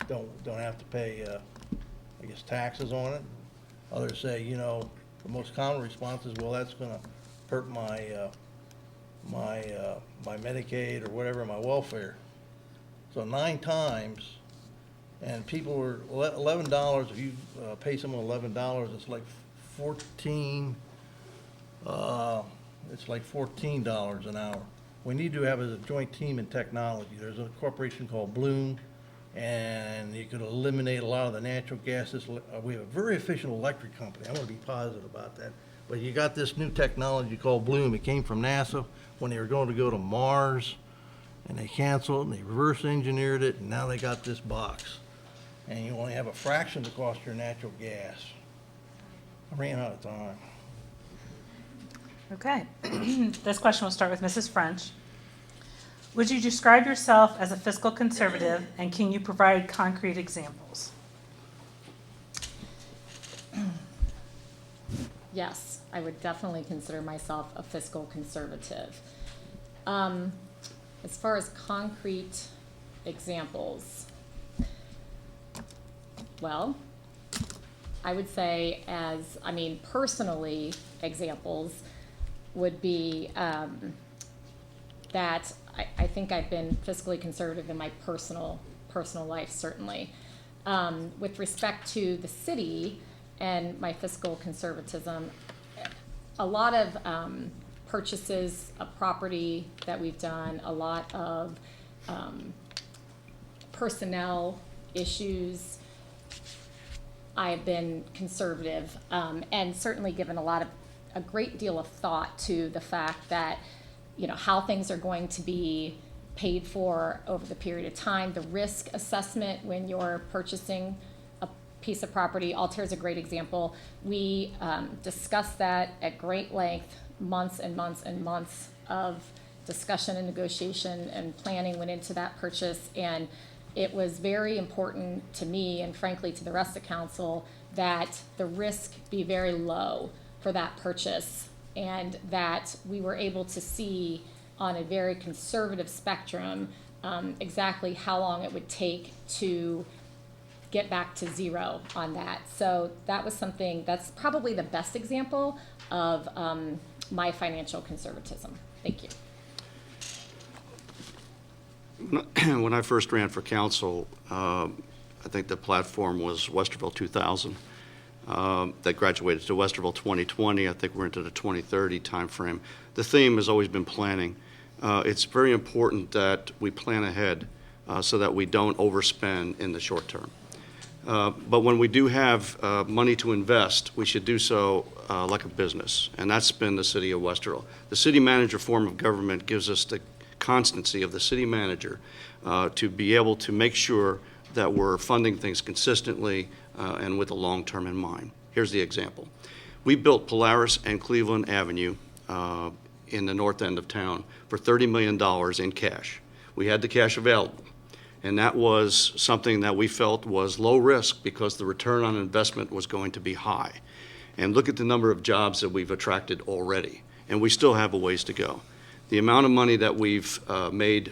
don't have to pay, I guess, taxes on it. Others say, the most common response is, well, that's going to hurt my Medicaid or whatever, my welfare. So 9 times, and people were $11. If you pay someone $11, it's like $14. It's like $14 an hour. We need to have a joint team in technology. There's a corporation called Bloom, and you could eliminate a lot of the natural gases. We have a very efficient electric company. I want to be positive about that. But you got this new technology called Bloom. It came from NASA when they were going to go to Mars, and they canceled, and they reverse engineered it, and now they got this box. And you only have a fraction of the cost of your natural gas. I ran out of time. Okay. This question will start with Mrs. French. Would you describe yourself as a fiscal conservative, and can you provide concrete examples? Yes, I would definitely consider myself a fiscal conservative. As far as concrete examples, well, I would say personally, examples would be that I think I've been fiscally conservative in my personal life, certainly. With respect to the city and my fiscal conservatism, a lot of purchases of property that we've done, a lot of personnel issues, I have been conservative, and certainly given a great deal of thought to the fact that, how things are going to be paid for over the period of time, the risk assessment when you're purchasing a piece of property. Altair is a great example. We discussed that at great length, months and months and months of discussion and negotiation and planning went into that purchase, and it was very important to me and frankly to the rest of council that the risk be very low for that purchase, and that we were able to see on a very conservative spectrum exactly how long it would take to get back to zero on that. So that was something that's probably the best example of my financial conservatism. Thank you. When I first ran for council, I think the platform was Westerville 2000. That graduated to Westerville 2020. I think we're into the 2030 timeframe. The theme has always been planning. It's very important that we plan ahead so that we don't overspend in the short term. But when we do have money to invest, we should do so like a business, and that's been the city of Westerville. The city manager form of government gives us the constancy of the city manager to be able to make sure that we're funding things consistently and with the long term in mind. Here's the example. We built Polaris and Cleveland Avenue in the north end of town for $30 million in cash. We had the cash available, and that was something that we felt was low risk because the return on investment was going to be high. And look at the number of jobs that we've attracted already, and we still have a ways to go. The amount of money that we've made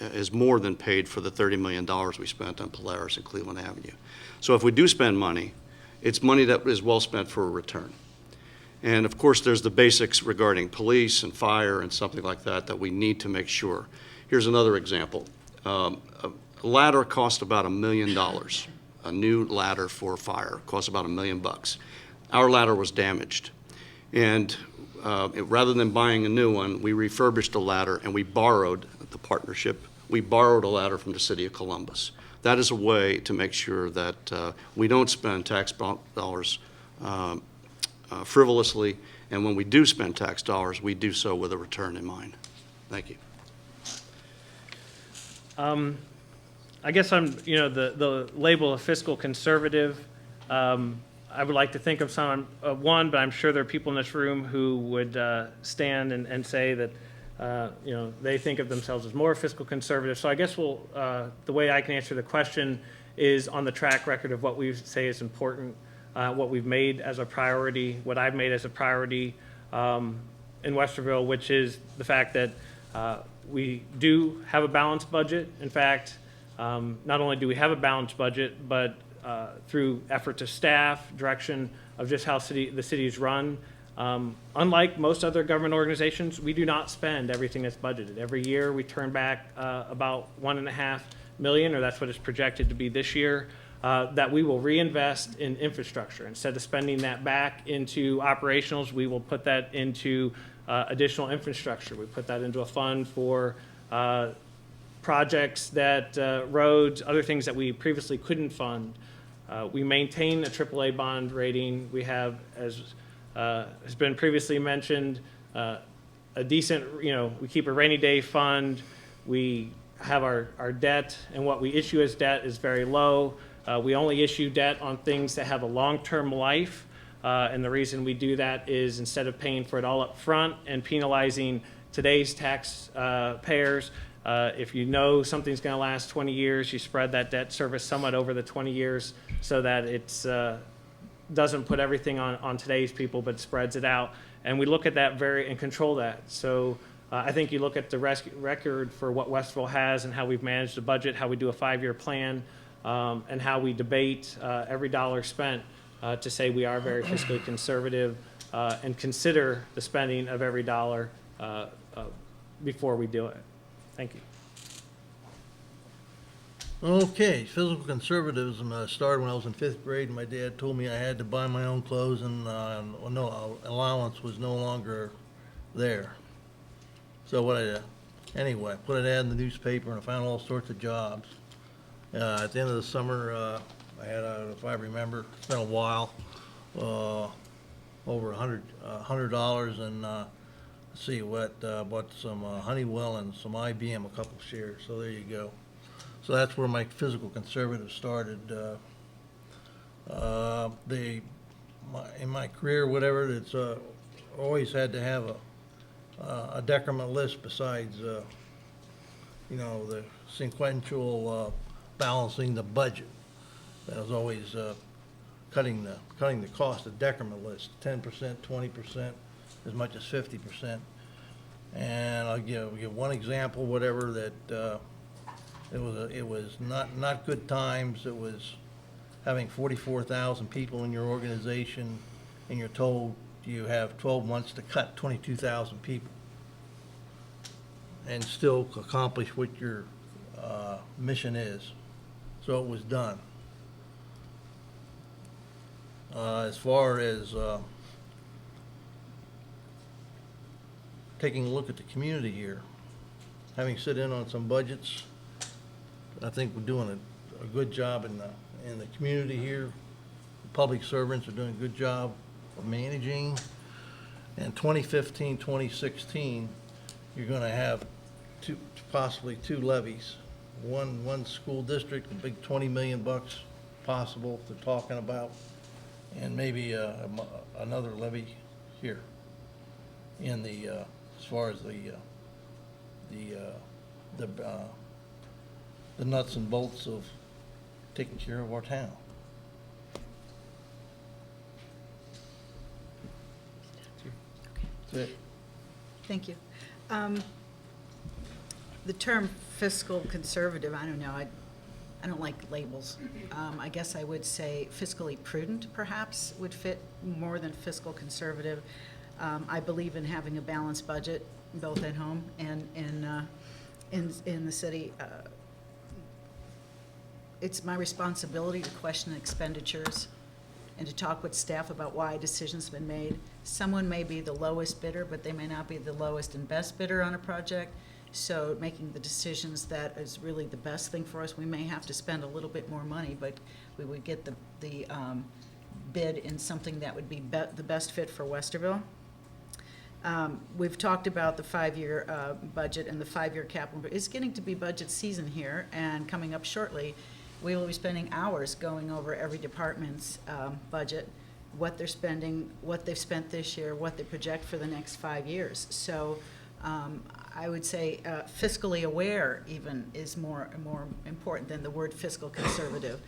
is more than paid for the $30 million we spent on Polaris and Cleveland Avenue. So if we do spend money, it's money that is well spent for a return. And of course, there's the basics regarding police and fire and something like that that we need to make sure. Here's another example. A ladder cost about $1 million. A new ladder for fire cost about $1 million. Our ladder was damaged. And rather than buying a new one, we refurbished a ladder and we borrowed the partnership. We borrowed a ladder from the city of Columbus. That is a way to make sure that we don't spend tax dollars frivolously, and when we do spend tax dollars, we do so with a return in mind. Thank you. I guess I'm, the label of fiscal conservative. I would like to think of someone, one, but I'm sure there are people in this room who would stand and say that, they think of themselves as more fiscal conservative. So I guess the way I can answer the question is on the track record of what we say is important, what we've made as a priority, what I've made as a priority in Westerville, which is the fact that we do have a balanced budget. In fact, not only do we have a balanced budget, but through efforts of staff, direction of just how the city is run. Unlike most other government organizations, we do not spend everything that's budgeted. Every year we turn back about $1.5 million, or that's what is projected to be this year, that we will reinvest in infrastructure. Instead of spending that back into operationals, we will put that into additional infrastructure. We put that into a fund for projects that, roads, other things that we previously couldn't fund. We maintain a AAA bond rating. We have, as has been previously mentioned, a decent, we keep a rainy day fund. We have our debt, and what we issue as debt is very low. We only issue debt on things that have a long-term life. And the reason we do that is instead of paying for it all up front and penalizing today's tax payers, if you know something's going to last 20 years, you spread that debt service somewhat over the 20 years so that it's doesn't put everything on today's people, but spreads it out. And we look at that and control that. So I think you look at the record for what Westerville has and how we've managed the budget, how we do a 5-year plan, and how we debate every dollar spent to say we are very fiscally conservative and consider the spending of every dollar before we do it. Thank you. Okay, physical conservatism started when I was in 5th grade, and my dad told me I had to buy my own clothes, and no allowance was no longer there. So anyway, I put an ad in the newspaper, and I found all sorts of jobs. At the end of the summer, I had, if I remember, it's been a while, over $100, and let's see what some Honeywell and some IBM, a couple shares. So there you go. So that's where my physical conservative started. In my career, whatever, it's always had to have a decrement list besides, the sequential balancing the budget. That was always cutting the cost of decrement list, 10%, 20%, as much as 50%. And I'll give one example, whatever, that it was not good times. It was having 44,000 people in your organization, and you're told you have 12 months to cut 22,000 people and still accomplish what your mission is. So it was done. As far as taking a look at the community here, having sit in on some budgets, I think we're doing a good job in the community here. The public servants are doing a good job of managing. And 2015, 2016, you're going to have possibly two levies. One school district, a big $20 million possible they're talking about, and maybe another levy here in the as far as the nuts and bolts of taking care of our town. That's it. Thank you. The term fiscal conservative, I don't know, I don't like labels. I guess I would say fiscally prudent, perhaps, would fit more than fiscal conservative. I believe in having a balanced budget, both at home and in the city. It's my responsibility to question expenditures and to talk with staff about why decisions have been made. Someone may be the lowest bidder, but they may not be the lowest and best bidder on a project. So making the decisions that is really the best thing for us. We may have to spend a little bit more money, but we would get the bid in something that would be the best fit for Westerville. We've talked about the 5-year budget and the 5-year capital. It's getting to be budget season here, and coming up shortly, we will be spending hours going over every department's budget, what they're spending, what they've spent this year, what they project for the next 5 years. So I would say fiscally aware even is more important than the word fiscal conservative,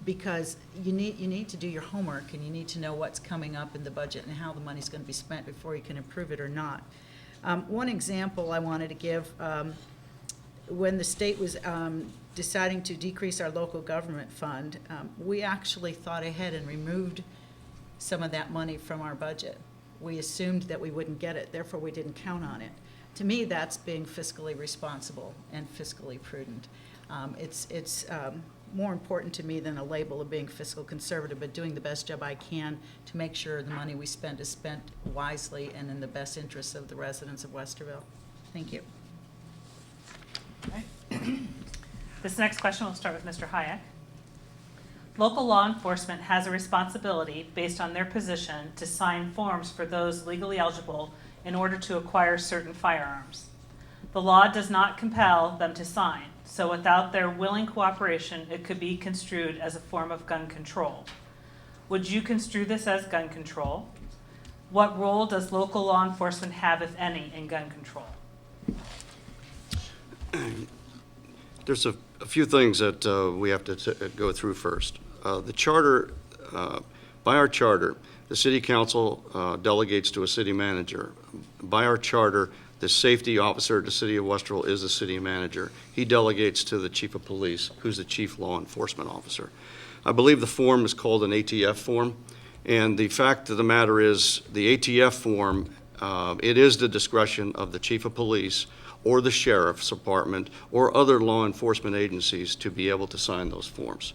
because you need to do your homework, and you need to know what's coming up in the budget and how the money's going to be spent before you can approve it or not. One example I wanted to give, when the state was deciding to decrease our local government fund, we actually thought ahead and removed some of that money from our budget. We assumed that we wouldn't get it, therefore we didn't count on it. To me, that's being fiscally responsible and fiscally prudent. It's more important to me than a label of being fiscal conservative, but doing the best job I can to make sure the money we spend is spent wisely and in the best interests of the residents of Westerville. Thank you. This next question will start with Mr. Hayek. Local law enforcement has a responsibility, based on their position, to sign forms for those legally eligible in order to acquire certain firearms. The law does not compel them to sign, so without their willing cooperation, it could be construed as a form of gun control. Would you construe this as gun control? What role does local law enforcement have, if any, in gun control? There's a few things that we have to go through first. The charter, by our charter, the city council delegates to a city manager. By our charter, the safety officer at the city of Westerville is the city manager. He delegates to the chief of police, who's the chief law enforcement officer. I believe the form is called an ATF form, and the fact of the matter is the ATF form, it is the discretion of the chief of police or the sheriff's department or other law enforcement agencies to be able to sign those forms.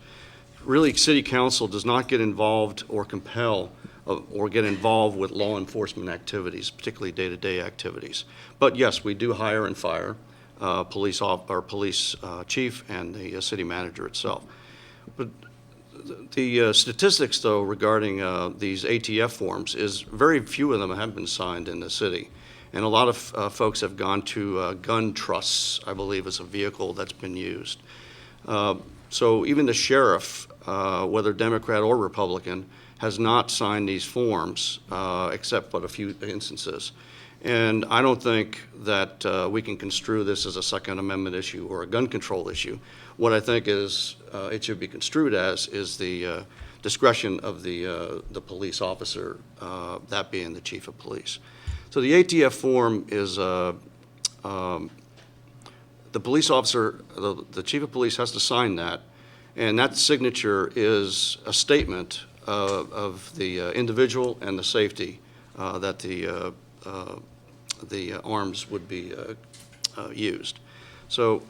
Really, city council does not get involved or compel or get involved with law enforcement activities, particularly day-to-day activities. But yes, we do hire and fire police chief and the city manager itself. But the statistics, though, regarding these ATF forms is very few of them have been signed in the city. And a lot of folks have gone to gun trusts, I believe, is a vehicle that's been used. So even the sheriff, whether Democrat or Republican, has not signed these forms, except but a few instances. And I don't think that we can construe this as a Second Amendment issue or a gun control issue. What I think is it should be construed as is the discretion of the police officer, that being the chief of police. So the ATF form is the police officer, the chief of police has to sign that, and that signature is a statement of the individual and the safety that the arms would be used. So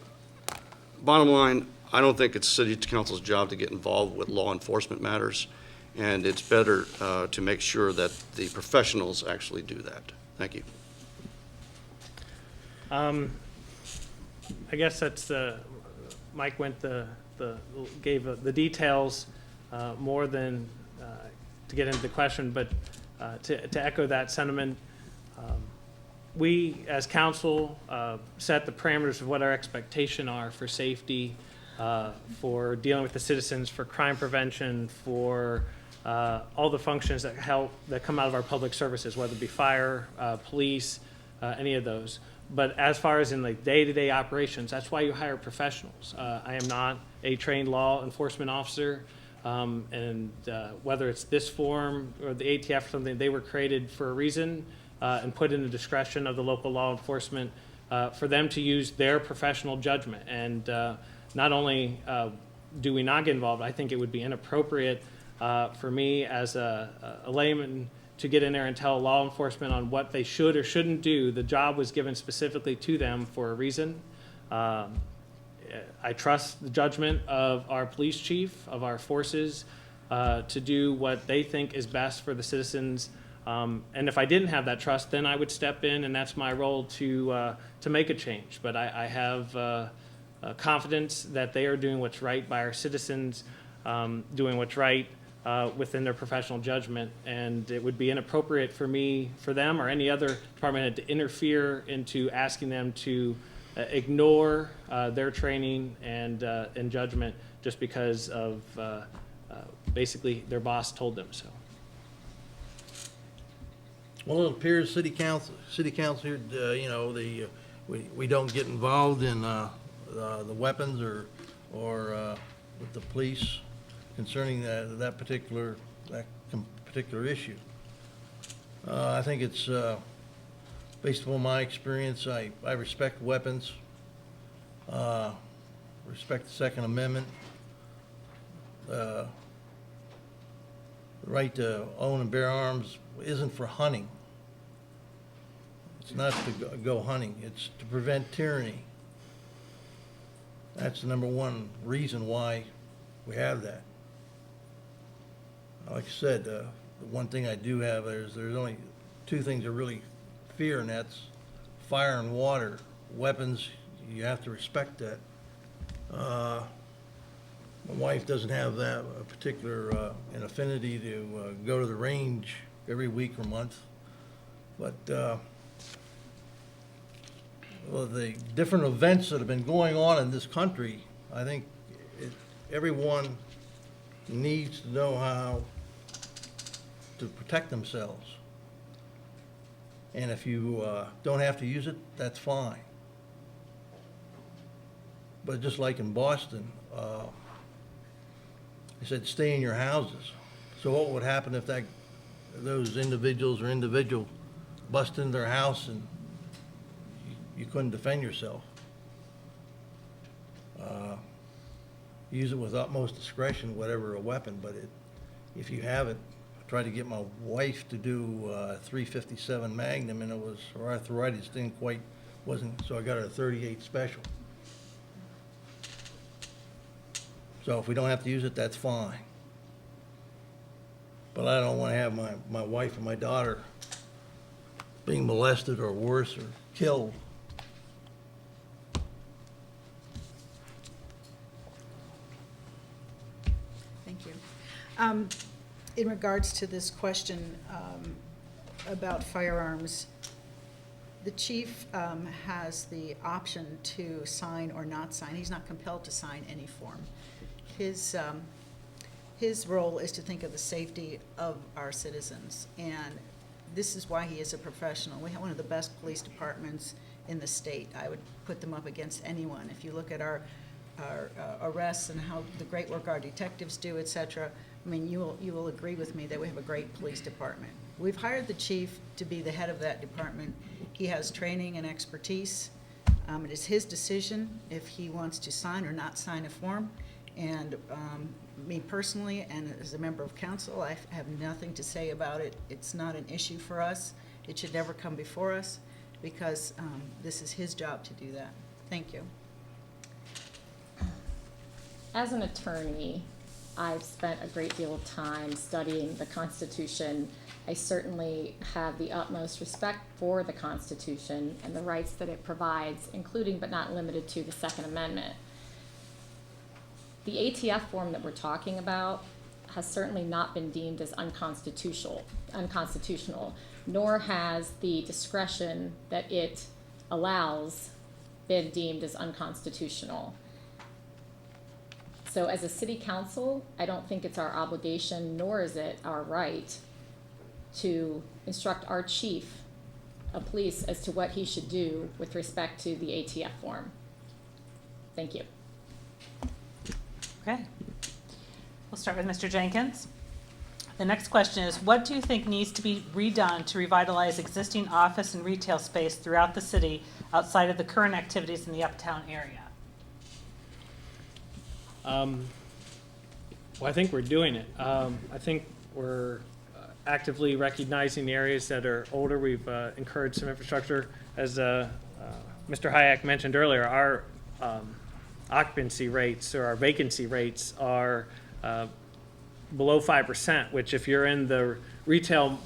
bottom line, I don't think it's city council's job to get involved with law enforcement matters, and it's better to make sure that the professionals actually do that. Thank you. I guess that's Mike gave the details more than to get into the question, but to echo that sentiment, we as council set the parameters of what our expectation are for safety, for dealing with the citizens, for crime prevention, for all the functions that come out of our public services, whether it be fire, police, any of those. But as far as in like day-to-day operations, that's why you hire professionals. I am not a trained law enforcement officer, and whether it's this form or the ATF or something, they were created for a reason and put in the discretion of the local law enforcement for them to use their professional judgment. And not only do we not get involved, I think it would be inappropriate for me as a layman to get in there and tell law enforcement on what they should or shouldn't do. The job was given specifically to them for a reason. I trust the judgment of our police chief, of our forces, to do what they think is best for the citizens. And if I didn't have that trust, then I would step in, and that's my role to make a change. But I have confidence that they are doing what's right by our citizens, doing what's right within their professional judgment, and it would be inappropriate for me, for them, or any other department head to interfere into asking them to ignore their training and judgment just because of basically their boss told them so. Well, it appears city council here, we don't get involved in the weapons or with the police concerning that particular issue. I think it's based upon my experience. I respect weapons, respect the Second Amendment, the right to own and bear arms isn't for hunting. It's not to go hunting. It's to prevent tyranny. That's the number one reason why we have that. Like I said, the one thing I do have is there's only two things I really fear, and that's fire and water. Weapons, you have to respect that. My wife doesn't have that particular an affinity to go to the range every week or month, but well, the different events that have been going on in this country, I think everyone needs to know how to protect themselves. And if you don't have to use it, that's fine. But just like in Boston, they said stay in your houses. So what would happen if those individuals or individual bust into their house and you couldn't defend yourself? Use it with utmost discretion, whatever a weapon, but if you have it, I tried to get my wife to do a .357 Magnum, and her arthritis wasn't, so I got her a .38 Special. So if we don't have to use it, that's fine. But I don't want to have my wife and my daughter being molested or worse, or killed. Thank you. In regards to this question about firearms, the chief has the option to sign or not sign. He's not compelled to sign any form. His role is to think of the safety of our citizens, and this is why he is a professional. We have one of the best police departments in the state. I would put them up against anyone. If you look at our arrests and how the great work our detectives do, et cetera, I mean, you will agree with me that we have a great police department. We've hired the chief to be the head of that department. He has training and expertise. It is his decision if he wants to sign or not sign a form. And me personally, and as a member of council, I have nothing to say about it. It's not an issue for us. It should never come before us, because this is his job to do that. Thank you. As an attorney, I've spent a great deal of time studying the Constitution. I certainly have the utmost respect for the Constitution and the rights that it provides, including but not limited to the Second Amendment. The ATF form that we're talking about has certainly not been deemed as unconstitutional, nor has the discretion that it allows been deemed as unconstitutional. So as a city council, I don't think it's our obligation, nor is it our right, to instruct our chief of police as to what he should do with respect to the ATF form. Thank you. Okay. We'll start with Mr. Jenkins. The next question is, what do you think needs to be redone to revitalize existing office and retail space throughout the city outside of the current activities in the uptown area? Well, I think we're doing it. I think we're actively recognizing the areas that are older. We've encouraged some infrastructure. As Mr. Hayek mentioned earlier, our occupancy rates or our vacancy rates are below 5%, which if you're in the retail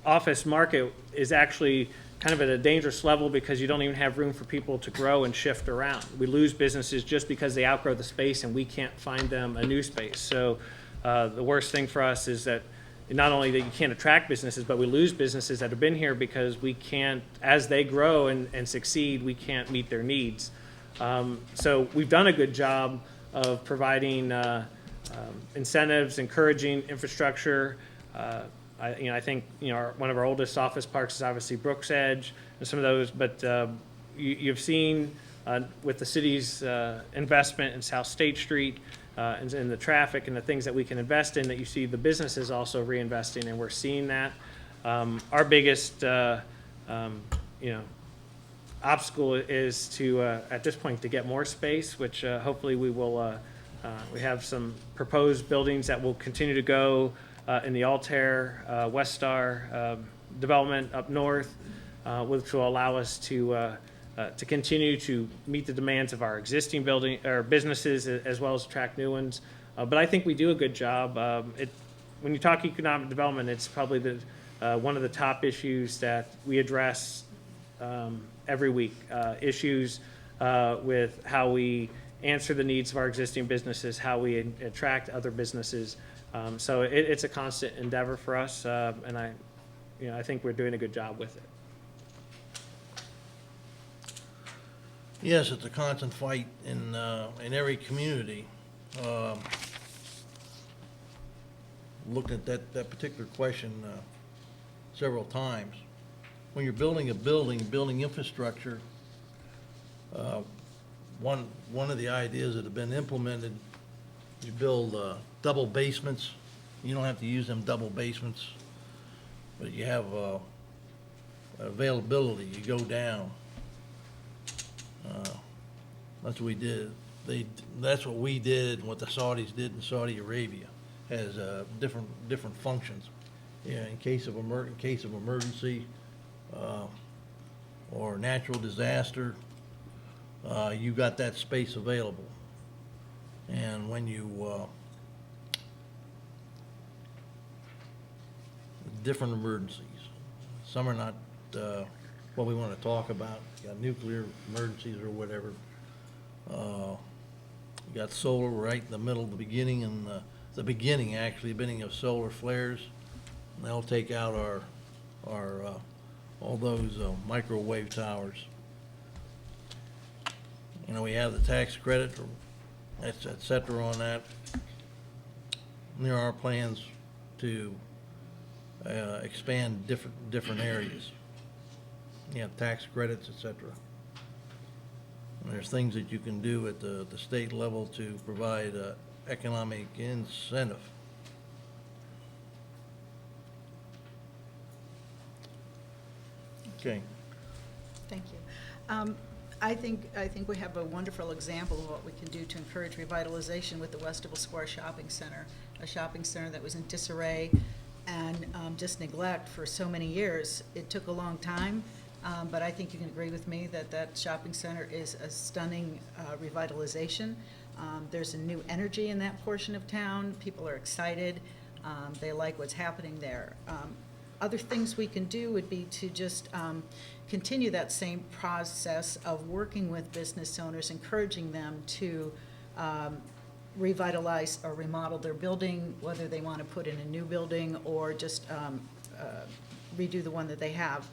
office market is actually kind of at a dangerous level, because you don't even have room for people to grow and shift around. We lose businesses just because they outgrow the space and we can't find them a new space. So the worst thing for us is that not only that you can't attract businesses, but we lose businesses that have been here because we can't, as they grow and succeed, we can't meet their needs. So we've done a good job of providing incentives, encouraging infrastructure. I think one of our oldest office parks is obviously Brooks Edge and some of those, but you've seen with the city's investment in South State Street and in the traffic and the things that we can invest in, that you see the businesses also reinvesting, and we're seeing that. Our biggest obstacle is to at this point to get more space, which hopefully we will. We have some proposed buildings that will continue to go in the Altair, West Star development up north, which will allow us to continue to meet the demands of our existing building or businesses, as well as attract new ones. But I think we do a good job. When you talk economic development, it's probably one of the top issues that we address every week. Issues with how we answer the needs of our existing businesses, how we attract other businesses. So it's a constant endeavor for us, and I think we're doing a good job with it. Yes, it's a constant fight in every community. looked at that particular question several times. When you're building a building infrastructure, one of the ideas that have been implemented, you build double basements. You don't have to use them double basements, but you have availability. You go down. That's what we did. That's what we did, and what the Saudis did in Saudi Arabia, has different functions. Yeah, in case of emergency or natural disaster, you got that space available. And when you different emergencies, some are not what we want to talk about. You got nuclear emergencies or whatever. You got solar right in the middle of the beginning, and the beginning of solar flares. And they'll take out our all those microwave towers. You know, we have the tax credit, et cetera, on that. And there are plans to expand different areas. You have tax credits, et cetera. And there's things that you can do at the state level to provide economic incentive. Okay. Thank you. I think we have a wonderful example of what we can do to encourage revitalization with the Westerville Square Shopping Center, a shopping center that was in disarray and just neglect for so many years. It took a long time, but I think you can agree with me that that shopping center is a stunning revitalization. There's a new energy in that portion of town. People are excited. They like what's happening there. Other things we can do would be to just continue that same process of working with business owners, encouraging them to revitalize or remodel their building, whether they want to put in a new building or just redo the one that they have.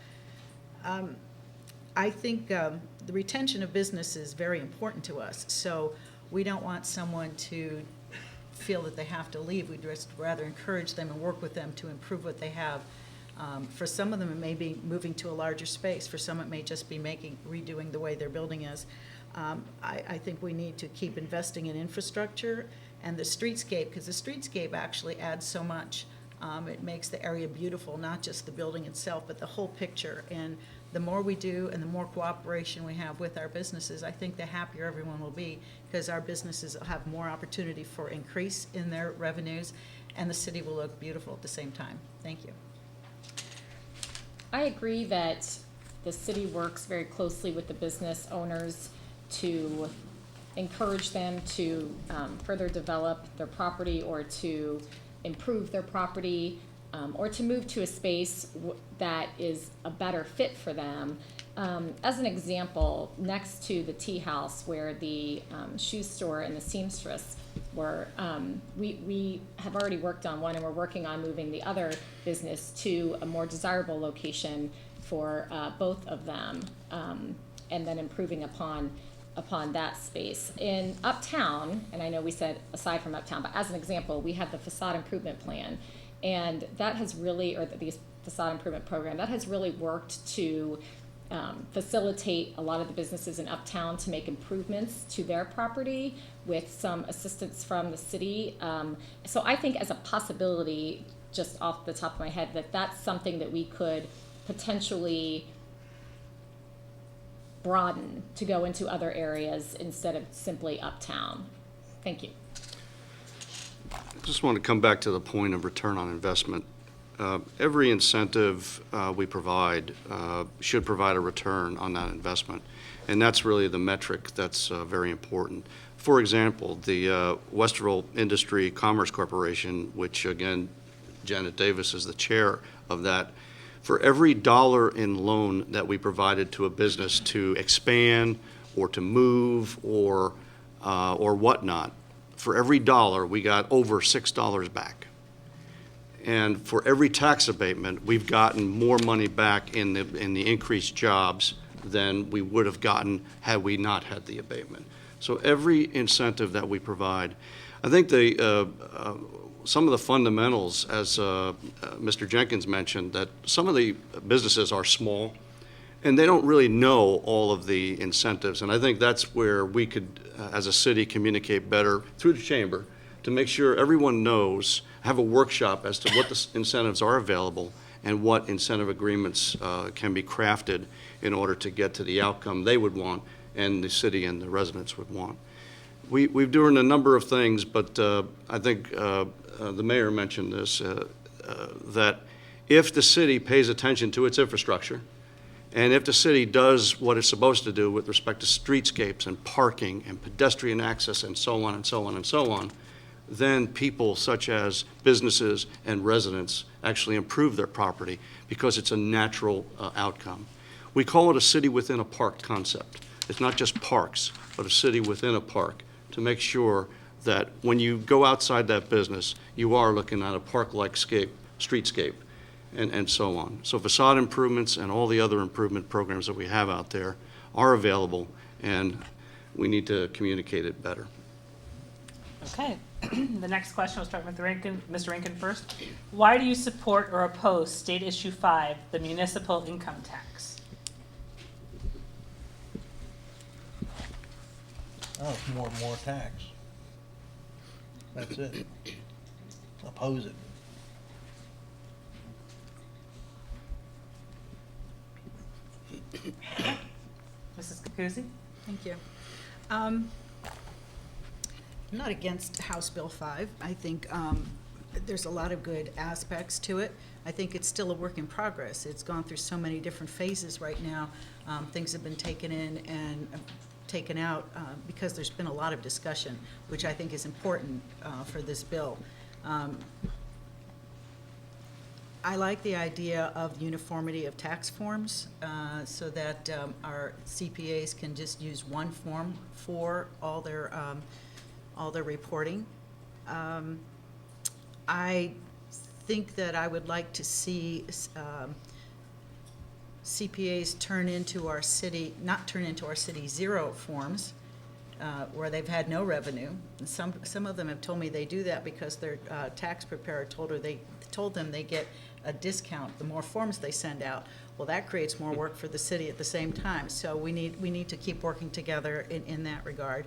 I think the retention of business is very important to us, so we don't want someone to feel that they have to leave. We'd just rather encourage them and work with them to improve what they have. For some of them, it may be moving to a larger space. For some, it may just be redoing the way their building is. I think we need to keep investing in infrastructure and the streetscape, because the streetscape actually adds so much. It makes the area beautiful, not just the building itself, but the whole picture. And the more we do and the more cooperation we have with our businesses, I think the happier everyone will be, because our businesses will have more opportunity for increase in their revenues, and the city will look beautiful at the same time. Thank you. I agree that the city works very closely with the business owners to encourage them to further develop their property or to improve their property or to move to a space that is a better fit for them. As an example, next to the tea house where the shoe store and the seamstress were, we have already worked on one, and we're working on moving the other business to a more desirable location for both of them, and then improving upon that space. In Uptown, and I know we said aside from Uptown, but as an example, we have the facade improvement plan, and that has really, or the facade improvement program, that has really worked to facilitate a lot of the businesses in Uptown to make improvements to their property with some assistance from the city. So I think as a possibility, just off the top of my head, that's something that we could potentially broaden to go into other areas instead of simply Uptown. Thank you. I just want to come back to the point of return on investment. Every incentive we provide should provide a return on that investment, and that's really the metric that's very important. For example, the Westerville Industry Commerce Corporation, which again, Janet Davis is the chair of that, for every dollar in loan that we provided to a business to expand or to move or whatnot, for every dollar we got over $6 back. And for every tax abatement, we've gotten more money back in the increased jobs than we would have gotten had we not had the abatement. So every incentive that we provide, I think some of the fundamentals, as Mr. Jenkins mentioned, that some of the businesses are small, and they don't really know all of the incentives. And I think that's where we could, as a city, communicate better through the chamber to make sure everyone knows, have a workshop as to what the incentives are available and what incentive agreements can be crafted in order to get to the outcome they would want and the city and the residents would want. We've doing a number of things, but I think the mayor mentioned this, that if the city pays attention to its infrastructure, and if the city does what it's supposed to do with respect to streetscapes and parking and pedestrian access and so on and so on and so on, then people such as businesses and residents actually improve their property because it's a natural outcome. We call it a city within a park concept. It's not just parks, but a city within a park, to make sure that when you go outside that business, you are looking at a park-like streetscape, and so on. So facade improvements and all the other improvement programs that we have out there are available, and we need to communicate it better. Okay. The next question, we'll start with Mr. Rankin first. Why do you support or oppose State Issue 5, the municipal income tax? Oh, it's more tax. That's it. Oppose it. Mrs. Capuzzi? Thank you. I'm not against House Bill 5. I think there's a lot of good aspects to it. I think it's still a work in progress. It's gone through so many different phases right now. Things have been taken in and taken out because there's been a lot of discussion, which I think is important for this bill. I like the idea of uniformity of tax forms so that our CPAs can just use one form for all their reporting. I think that I would like to see CPAs turn into our city, not turn into our city zero forms where they've had no revenue. And some of them have told me they do that because their tax preparer told them they get a discount the more forms they send out. Well, that creates more work for the city at the same time. So we need to keep working together in that regard.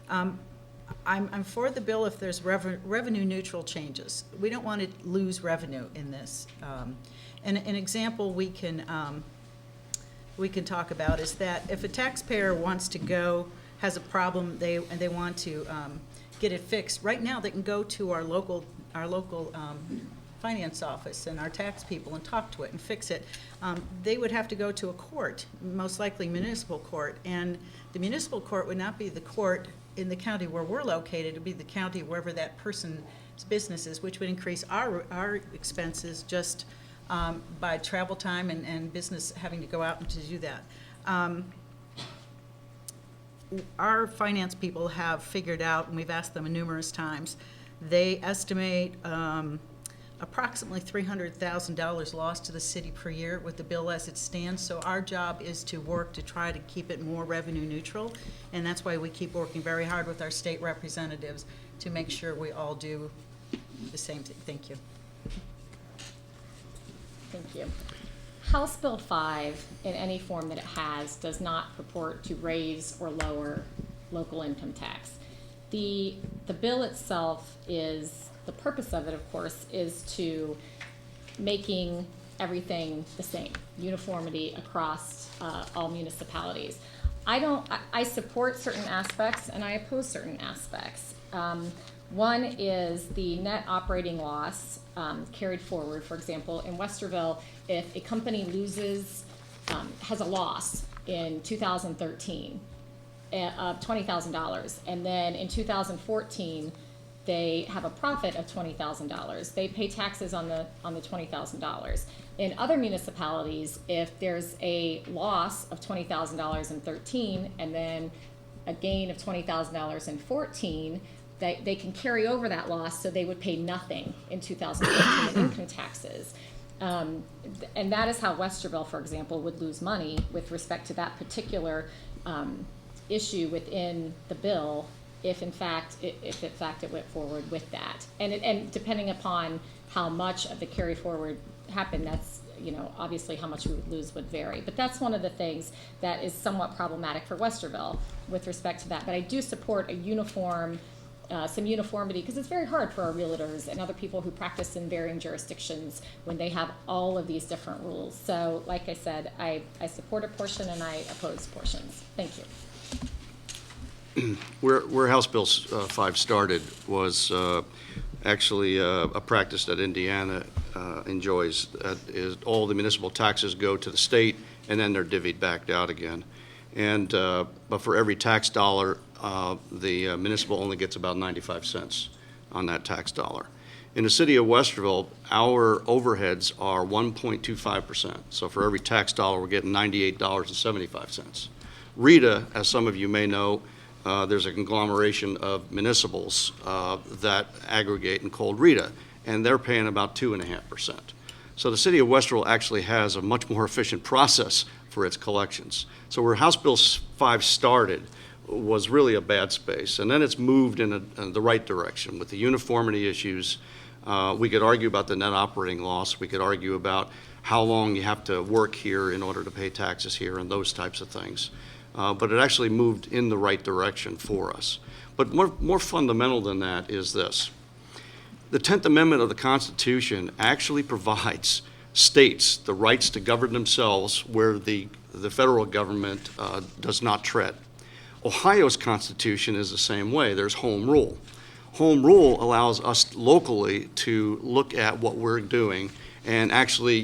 I'm for the bill if there's revenue neutral changes. We don't want to lose revenue in this. And an example we can talk about is that if a taxpayer wants to has a problem, and they want to get it fixed, right now they can go to our local finance office and our tax people and talk to it and fix it. They would have to go to a court, most likely municipal court, and the municipal court would not be the court in the county where we're located. It would be the county wherever that person's business is, which would increase our expenses just by travel time and business having to go out and to do that. Our finance people have figured out, and we've asked them numerous times, they estimate approximately $300,000 lost to the city per year with the bill as it stands. So our job is to work to try to keep it more revenue neutral, and that's why we keep working very hard with our state representatives to make sure we all do the same thing. Thank you. Thank you. House Bill 5, in any form that it has, does not purport to raise or lower local income tax. The bill itself the purpose of it, of course, is to making everything the same, uniformity across all municipalities. I support certain aspects and I oppose certain aspects. One is the net operating loss carried forward. For example, in Westerville, if a company has a loss in 2013 of $20,000, and then in 2014 they have a profit of $20,000, they pay taxes on the $20,000. In other municipalities, if there's a loss of $20,000 in 13 and then a gain of $20,000 in 14, they can carry over that loss, so they would pay nothing in 2014 in income taxes. And that is how Westerville, for example, would lose money with respect to that particular issue within the bill if in fact it went forward with that. And depending upon how much of the carry forward happened, that's, you know, obviously how much we would lose would vary. But that's one of the things that is somewhat problematic for Westerville with respect to that. But I do support a uniform, some uniformity, because it's very hard for our realtors and other people who practice in varying jurisdictions when they have all of these different rules. So like I said, I support a portion and I oppose portions. Thank you. Where House Bill 5 started was actually a practice that Indiana enjoys. Is all the municipal taxes go to the state, and then they're divvied back out again. And but for every tax dollar, the municipal only gets about 95 cents on that tax dollar. In the city of Westerville, our overheads are 1.25%. So for every tax dollar, we're getting $98.75. Rita, as some of you may know, there's a conglomeration of municipals that aggregate and called Rita, and they're paying about 2.5%. So the city of Westerville actually has a much more efficient process for its collections. So where House Bill 5 started was really a bad space, and then it's moved in the right direction with the uniformity issues. We could argue about the net operating loss. We could argue about how long you have to work here in order to pay taxes here and those types of things. But it actually moved in the right direction for us. But more fundamental than that is this. The 10th Amendment of the Constitution actually provides states the rights to govern themselves where the federal government does not tread. Ohio's Constitution is the same way. There's home rule. Home rule allows us locally to look at what we're doing, and actually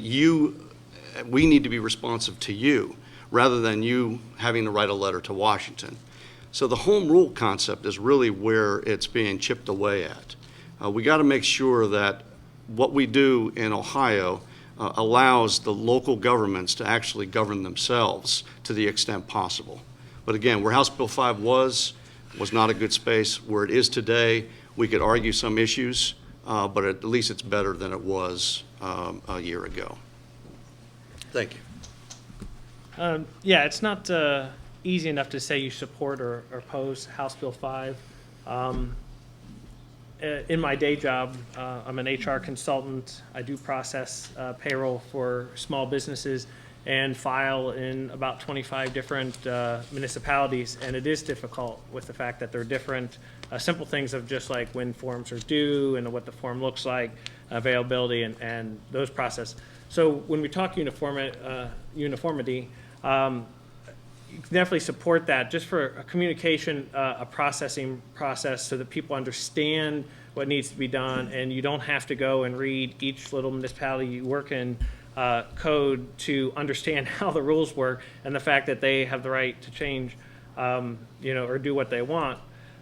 we need to be responsive to you, rather than you having to write a letter to Washington. So the home rule concept is really where it's being chipped away at. We got to make sure that what we do in Ohio allows the local governments to actually govern themselves to the extent possible. But again, where House Bill 5 was not a good space. Where it is today, we could argue some issues, but at least it's better than it was a year ago. Thank you. Yeah, it's not easy enough to say you support or oppose House Bill 5. In my day job, I'm an HR consultant. I do process payroll for small businesses and file in about 25 different municipalities, and it is difficult with the fact that they're different. Simple things of just like when forms are due and what the form looks like, availability, and those process. So when we talk uniformity, you can definitely support that just for a communication, a processing process so that people understand what needs to be done, and you don't have to go and read each little municipality you work in code to understand how the rules work and the fact that they have the right to change, or do what they want.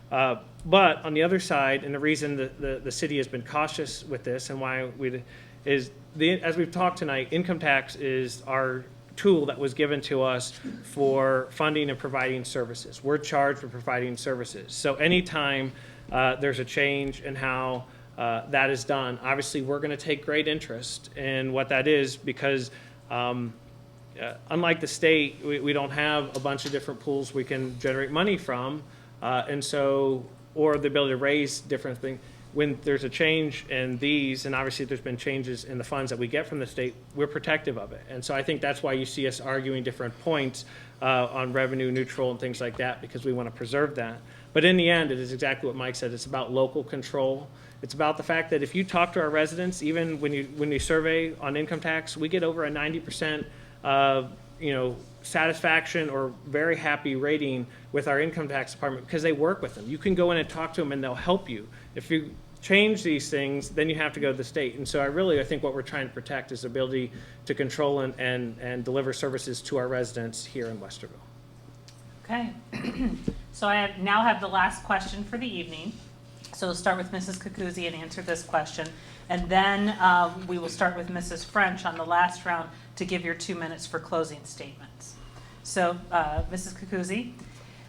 But on the other side, and the reason the city has been cautious with this and why as we've talked tonight, income tax is our tool that was given to us for funding and providing services. We're charged for providing services. So anytime there's a change in how that is done, obviously we're going to take great interest in what that is, because unlike the state, we don't have a bunch of different pools we can generate money from, or the ability to raise different things. When there's a change in these, and obviously there's been changes in the funds that we get from the state, we're protective of it. And so I think that's why you see us arguing different points on revenue neutral and things like that, because we want to preserve that. But in the end, it is exactly what Mike said. It's about local control. It's about the fact that if you talk to our residents, even when you survey on income tax, we get over a 90% satisfaction or very happy rating with our income tax department, because they work with them. You can go in and talk to them and they'll help you. If you change these things, then you have to go to the state. And so I think what we're trying to protect is the ability to control and deliver services to our residents here in Westerville. Okay. So I now have the last question for the evening. So we'll start with Mrs. Cucuzzi and answer this question. And then we will start with Mrs. French on the last round to give your 2 minutes for closing statements. So Mrs. Cucuzzi,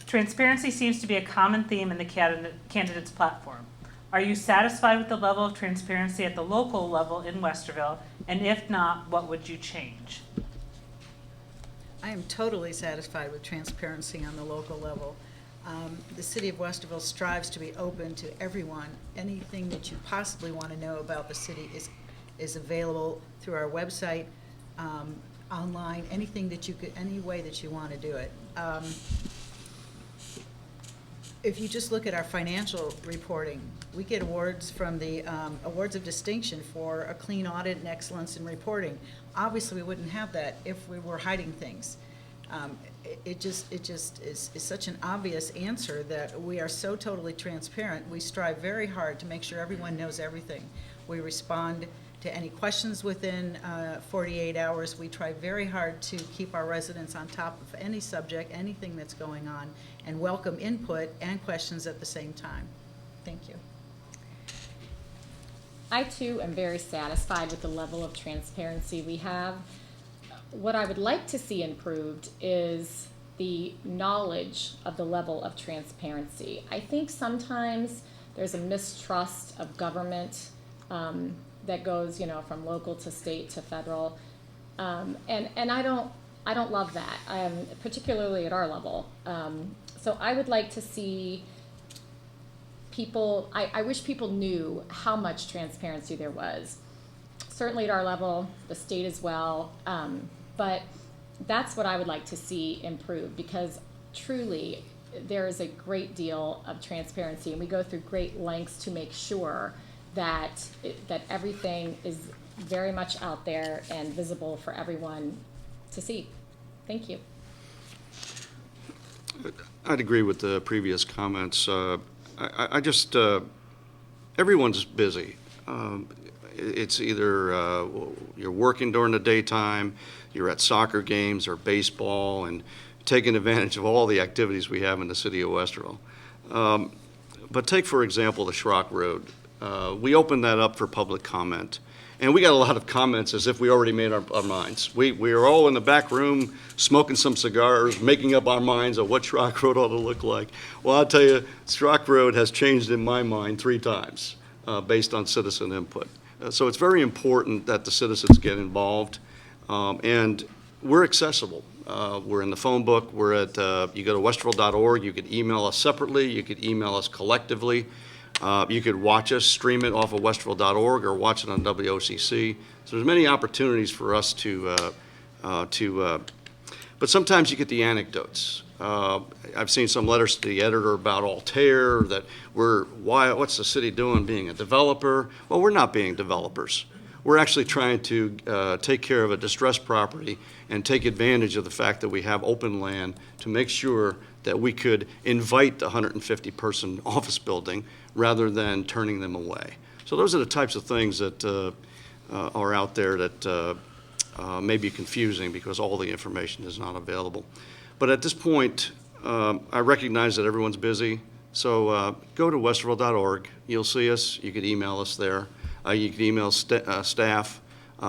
transparency seems to be a common theme in the candidate's platform. Are you satisfied with the level of transparency at the local level in Westerville? And if not, what would you change? I am totally satisfied with transparency on the local level. The city of Westerville strives to be open to everyone. Anything that you possibly want to know about the city is available through our website, online, anything that you could, any way that you want to do it. If you just look at our financial reporting, we get awards from the Awards of Distinction for a clean audit and excellence in reporting. Obviously, we wouldn't have that if we were hiding things. It just is such an obvious answer that we are so totally transparent. We strive very hard to make sure everyone knows everything. We respond to any questions within 48 hours. We try very hard to keep our residents on top of any subject, anything that's going on, and welcome input and questions at the same time. Thank you. I too am very satisfied with the level of transparency we have. What I would like to see improved is the knowledge of the level of transparency. I think sometimes there's a mistrust of government that goes, from local to state to federal, and I don't love that, particularly at our level. So I would like to see people. I wish people knew how much transparency there was. Certainly at our level, the state as well, but that's what I would like to see improve, because truly there is a great deal of transparency, and we go through great lengths to make sure that that everything is very much out there and visible for everyone to see. Thank you. I'd agree with the previous comments. I just, everyone's busy. It's either you're working during the daytime, you're at soccer games or baseball, and taking advantage of all the activities we have in the city of Westerville. But take, for example, the Schrock Road. We opened that up for public comment, and we got a lot of comments as if we already made our minds. We were all in the back room smoking some cigars, making up our minds of what Schrock Road ought to look like. Well, I'll tell you, Schrock Road has changed in my mind 3 times based on citizen input. So it's very important that the citizens get involved, and we're accessible. We're in the phone book. We're at, you go to westerville.org. You could email us separately. You could email us collectively. You could watch us, stream it off of westerville.org, or watch it on WOCC. So there's many opportunities for us but sometimes you get the anecdotes. I've seen some letters to the editor about Altair, that what's the city doing being a developer? Well, we're not being developers. We're actually trying to take care of a distressed property and take advantage of the fact that we have open land to make sure that we could invite the 150-person office building rather than turning them away. So those are the types of things that are out there that may be confusing because all the information is not available. But at this point, I recognize that everyone's busy, so go to westerville.org. You'll see us. You could email us there. You could email staff.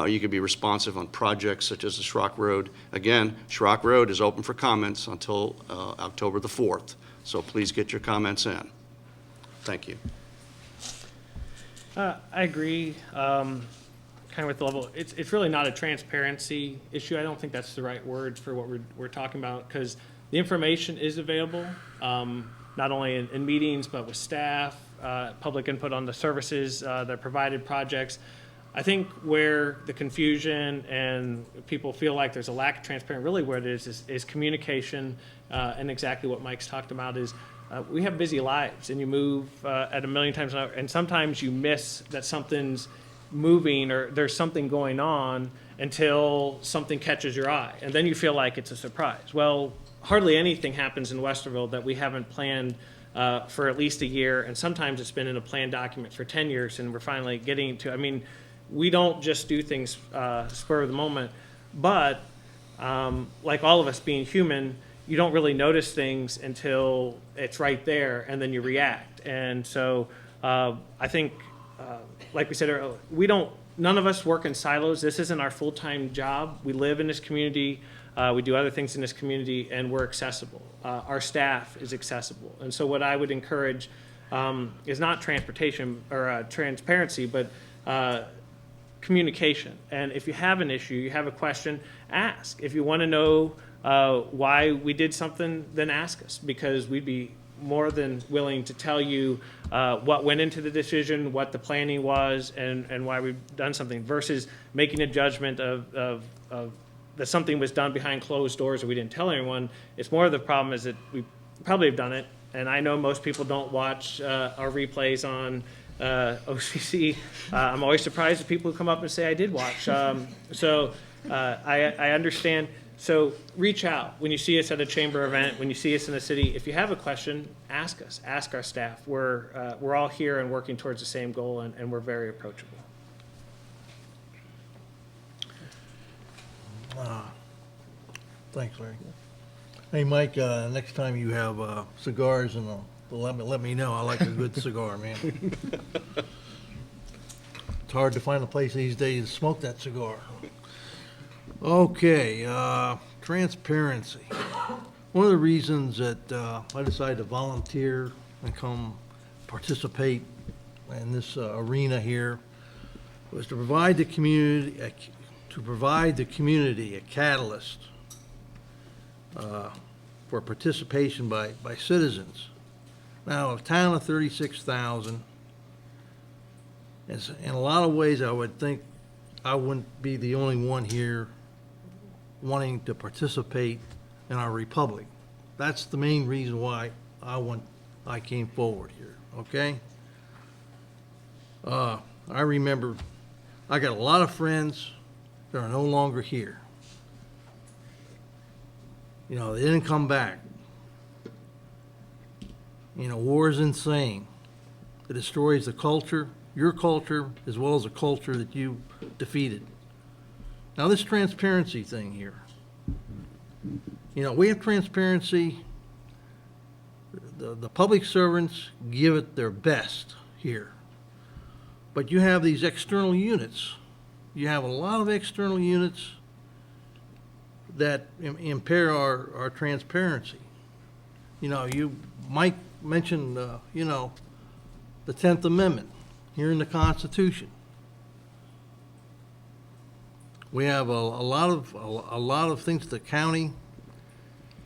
You could be responsive on projects such as the Schrock Road. Again, Schrock Road is open for comments until October the 4th, so please get your comments in. Thank you. I agree. Kind of with the level, it's really not a transparency issue. I don't think that's the right word for what we're talking about, because the information is available, not only in meetings, but with staff, public input on the services that provided projects. I think where the confusion and people feel like there's a lack of transparency, really what it is communication, and exactly what Mike's talked about is we have busy lives, and you move at a million times an hour, and sometimes you miss that something's moving or there's something going on until something catches your eye, and then you feel like it's a surprise. Well, hardly anything happens in Westerville that we haven't planned for at least a year, and sometimes it's been in a planned document for 10 years, and we're finally getting to, I mean, we don't just do things spur of the moment, but like all of us being human, you don't really notice things until it's right there, and then you react. And so I think, like we said earlier, none of us work in silos. This isn't our full-time job. We live in this community. We do other things in this community, and we're accessible. Our staff is accessible. And so what I would encourage is not transportation or transparency, but communication. And if you have an issue, you have a question, ask. If you want to know why we did something, then ask us, because we'd be more than willing to tell you what went into the decision, what the planning was, and why we've done something, versus making a judgment of that something was done behind closed doors or we didn't tell anyone. It's more of the problem is that we probably have done it, and I know most people don't watch our replays on OCC. I'm always surprised at people who come up and say I did watch. I understand. So reach out when you see us at a chamber event, when you see us in the city. If you have a question, ask us, ask our staff. We're all here and working towards the same goal, and we're very approachable. Thanks, Larry. Hey, Mike, next time you have cigars, and let me know. I like a good cigar, man. It's hard to find a place these days to smoke that cigar. Okay, transparency. One of the reasons that I decided to volunteer and come participate in this arena here was to provide the community a catalyst for participation by citizens. Now, a town of 36,000, in a lot of ways, I would think I wouldn't be the only one here wanting to participate in our republic. That's the main reason why I came forward here, okay? I remember I got a lot of friends that are no longer here. You know, they didn't come back. You know, war is insane. It destroys the culture, your culture, as well as the culture that you defeated. Now, this transparency thing here. You know, we have transparency. The public servants give it their best here. But you have these external units. You have a lot of external units that impair our transparency. You know, Mike mentioned, you know, the 10th Amendment here in the Constitution. We have a lot of things the county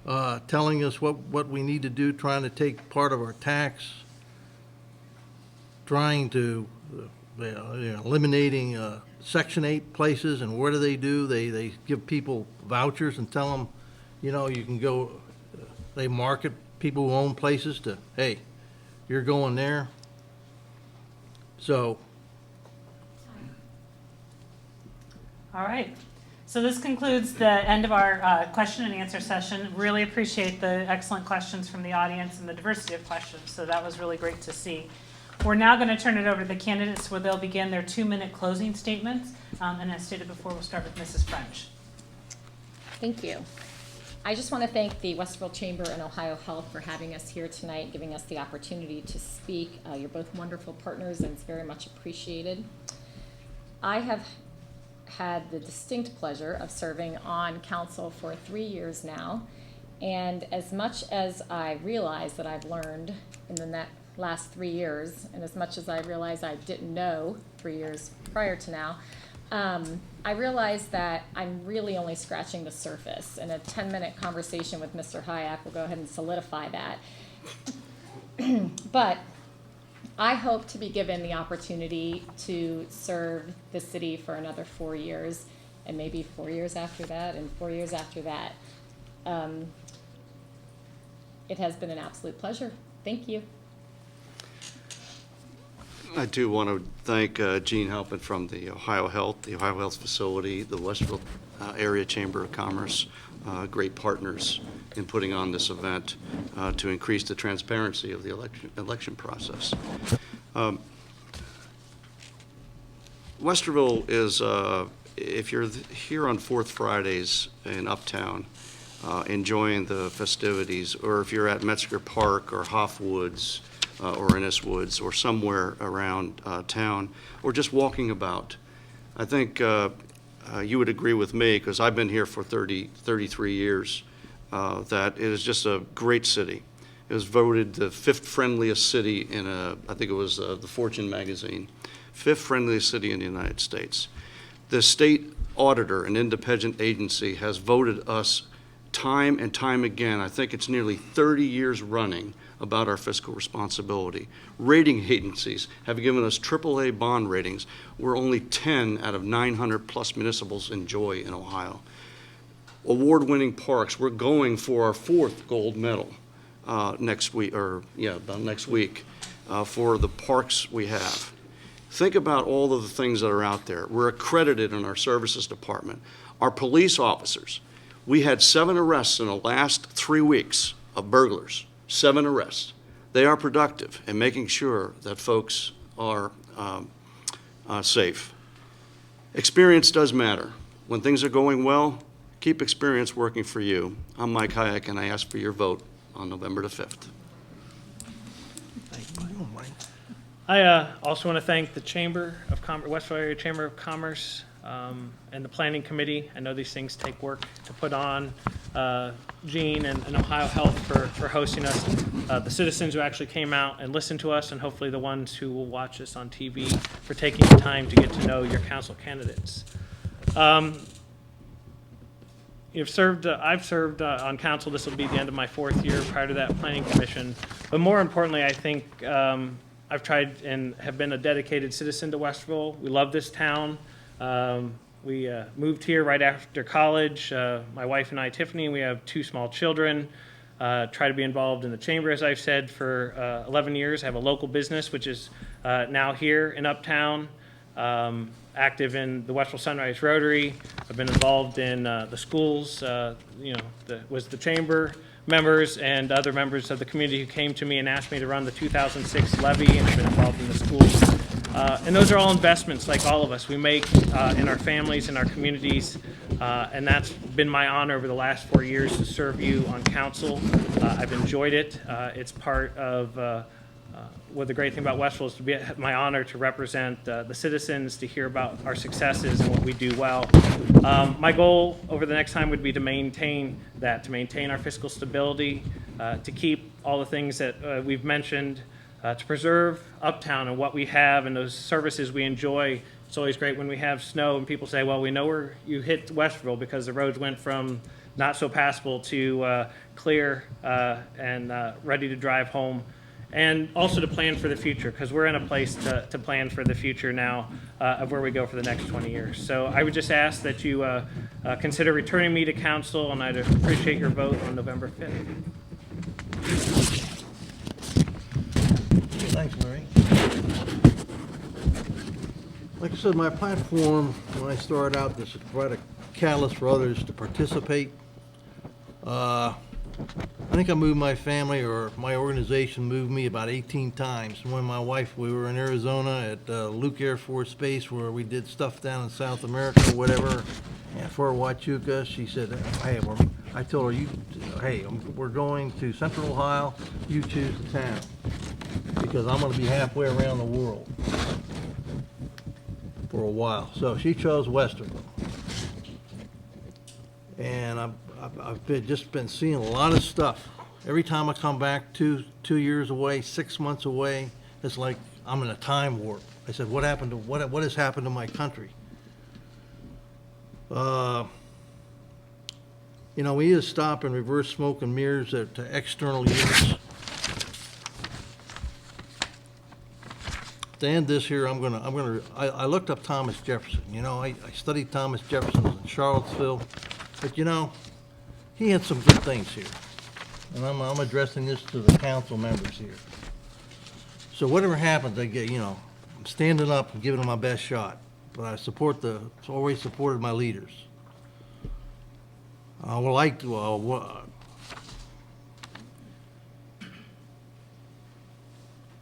telling us what we need to do, trying to take part of our tax, trying to eliminating Section 8 places. And what do? They give people vouchers and tell them, you know, you can go. They market people who own places to, hey, you're going there. So. All right. So this concludes the end of our question and answer session. Really appreciate the excellent questions from the audience and the diversity of questions. So that was really great to see. We're now going to turn it over to the candidates where they'll begin their 2-minute closing statements. And as stated before, we'll start with Mrs. French. Thank you. I just want to thank the Westerville Chamber and Ohio Health for having us here tonight, giving us the opportunity to speak. You're both wonderful partners, and it's very much appreciated. I have had the distinct pleasure of serving on council for 3 years now, and as much as I realize that I've learned in the last 3 years, and as much as I realize I didn't know 3 years prior to now, I realize that I'm really only scratching the surface, and a 10-minute conversation with Mr. Hayek will go ahead and solidify that. But I hope to be given the opportunity to serve the city for another 4 years, and maybe 4 years after that, and 4 years after that. It has been an absolute pleasure. Thank you. I do want to thank Gene Halpin from the Ohio Health Facility, the Westerville Area Chamber of Commerce, great partners in putting on this event to increase the transparency of the election process. Westerville is, if you're here on Fourth Fridays in Uptown, enjoying the festivities, or if you're at Metzger Park or Hoff Woods, or Ennis Woods, or somewhere around town, or just walking about. I think you would agree with me, because I've been here for 33 years, that it is just a great city. It was voted the 5th friendliest city in I think it was the Fortune magazine, 5th friendliest city in the United States. The state auditor, an independent agency, has voted us time and time again, I think it's nearly 30 years running, about our fiscal responsibility. Rating agencies have given us AAA bond ratings, where only 10 out of 900 plus municipals enjoy in Ohio. Award-winning parks, we're going for our 4th gold medal next week, about next week, for the parks we have. Think about all of the things that are out there. We're accredited in our services department. Our police officers, we had 7 arrests in the last 3 weeks of burglars. 7 arrests. They are productive in making sure that folks are safe. Experience does matter. When things are going well, keep experience working for you. I'm Mike Hayek, and I ask for your vote on November the 5th. I also want to thank the Chamber of Westville Area Chamber of Commerce and the Planning Committee. I know these things take work to put on. Gene and Ohio Health for hosting us. The citizens who actually came out and listened to us, and hopefully the ones who will watch us on TV for taking the time to get to know your council candidates. I've served on council. This will be the end of my 4th year. Prior to that, Planning Commission. But more importantly, I think I've tried and have been a dedicated citizen to Westerville. We love this town. We moved here right after college. My wife and I, Tiffany, we have 2 small children. Try to be involved in the chamber, as I've said, for 11 years. I have a local business, which is now here in Uptown. Active in the Westville Sunrise Rotary. I've been involved in the schools, was the chamber members and other members of the community who came to me and asked me to run the 2006 levy, and I've been involved in the schools. And those are all investments, like all of us, we make in our families, in our communities, and that's been my honor over the last 4 years to serve you on council. I've enjoyed it. It's part of what the great thing about Westville is to be my honor to represent the citizens, to hear about our successes and what we do well. My goal over the next time would be to maintain that, to maintain our fiscal stability, to keep all the things that we've mentioned, to preserve Uptown and what we have and those services we enjoy. It's always great when we have snow and people say, well, we know where you hit Westerville because the roads went from not so passable to clear and ready to drive home. And also to plan for the future, because we're in a place to plan for the future now of where we go for the next 20 years. So I would just ask that you consider returning me to council, and I'd appreciate your vote on November 5th. Thanks, Larry. Like I said, my platform, when I started out, this is quite a catalyst for others to participate. I think I moved my family, or my organization moved me about 18 times. When my wife, we were in Arizona at Luke Air Force Base, where we did stuff down in South America or whatever. And for Huachuca, she said, hey, I told her, we're going to Central Ohio, you choose the town, because I'm going to be halfway around the world for a while. So she chose Westerville. And I've just been seeing a lot of stuff. Every time I come back 2 years away, 6 months away, it's like I'm in a time warp. I said, what has happened to my country? We need to stop and reverse smoke and mirrors to external use. To end this here, I looked up Thomas Jefferson. I studied Thomas Jefferson in Charlottesville, but he had some good things here. And I'm addressing this to the council members here. So whatever happens, I'm standing up and giving it my best shot. But I always supported my leaders.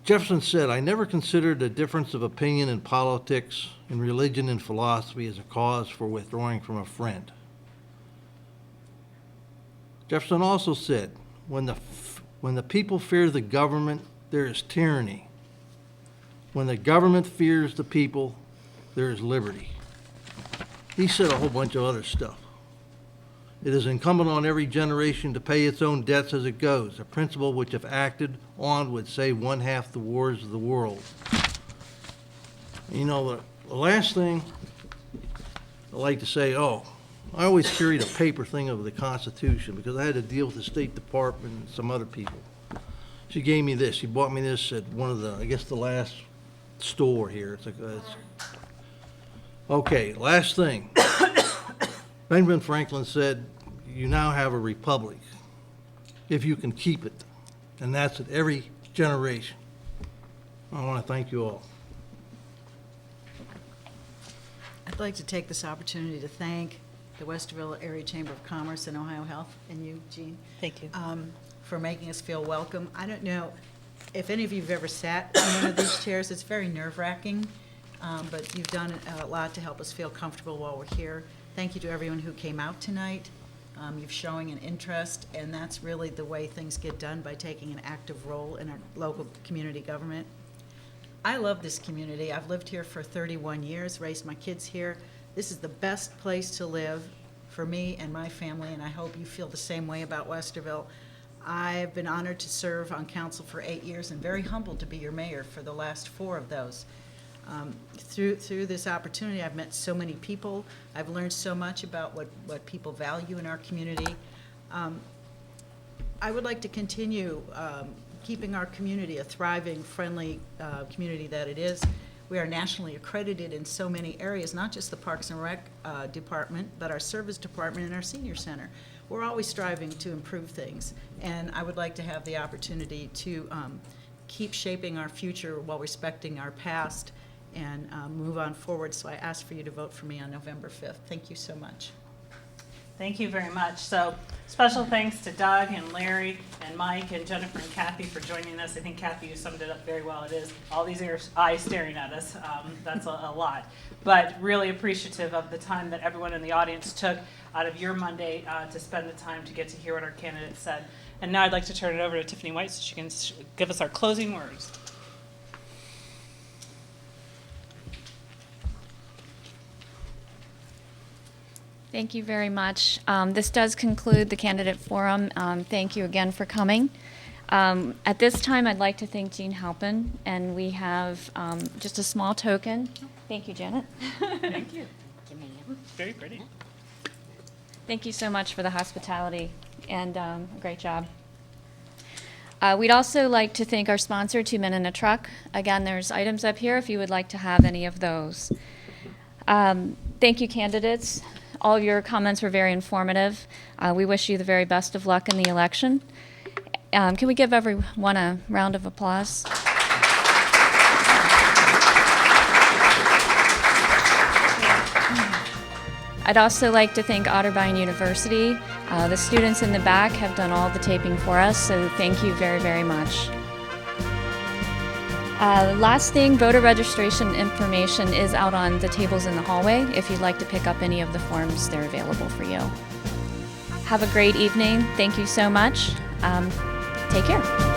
Jefferson said, I never considered a difference of opinion in politics, in religion, and philosophy as a cause for withdrawing from a friend. Jefferson also said, when the people fear the government, there is tyranny. When the government fears the people, there is liberty. He said a whole bunch of other stuff. It is incumbent on every generation to pay its own debts as it goes, a principle which, if acted on, would save 1/2 the wars of the world. The last thing I like to say, I always carried a paper thing of the Constitution because I had to deal with the State Department and some other people. She gave me this. She bought me this at one of the, I guess, the last store here. Okay, last thing. Benjamin Franklin said, "You now have a republic if you can keep it." And that's at every generation. I want to thank you all. I'd like to take this opportunity to thank the Westerville Area Chamber of Commerce and Ohio Health, and you, Jean, Thank you. for making us feel welcome. I don't know if any of you have ever sat in one of these chairs. It's very nerve-wracking, but you've done a lot to help us feel comfortable while we're here. Thank you to everyone who came out tonight. You're showing an interest, and that's really the way things get done, by taking an active role in our local community government. I love this community. I've lived here for 31 years, raised my kids here. This is the best place to live for me and my family, and I hope you feel the same way about Westerville. I've been honored to serve on council for 8 years and very humbled to be your mayor for the last 4 of those. Through this opportunity, I've met so many people. I've learned so much about what people value in our community. I would like to continue keeping our community a thriving, friendly community that it is. We are nationally accredited in so many areas, not just the Parks and Rec department, but our service department and our senior center. We're always striving to improve things, and I would like to have the opportunity to keep shaping our future while respecting our past and move on forward. So I ask for you to vote for me on November 5th. Thank you so much. Thank you very much. So special thanks to Doug and Larry and Mike and Jennifer and Kathy for joining us. I think Kathy, you summed it up very well. It is all these eyes staring at us. That's a lot. But really appreciative of the time that everyone in the audience took out of your Monday to spend the time to get to hear what our candidates said. And now I'd like to turn it over to Tiffany White so she can give us our closing words. Thank you very much. This does conclude the candidate forum. Thank you again for coming. At this time, I'd like to thank Jean Halpin, and we have just a small token. Thank you, Janet. Thank you. Very pretty. Thank you so much for the hospitality, and great job. We'd also like to thank our sponsor, 2 Men in a Truck. Again, there's items up here if you would like to have any of those. Thank you, candidates. All of your comments were very informative. We wish you the very best of luck in the election. Can we give everyone a round of applause? I'd also like to thank Otterbein University. The students in the back have done all the taping for us, so thank you very, very much. Last thing, voter registration information is out on the tables in the hallway. If you'd like to pick up any of the forms, they're available for you. Have a great evening. Thank you so much. Take care.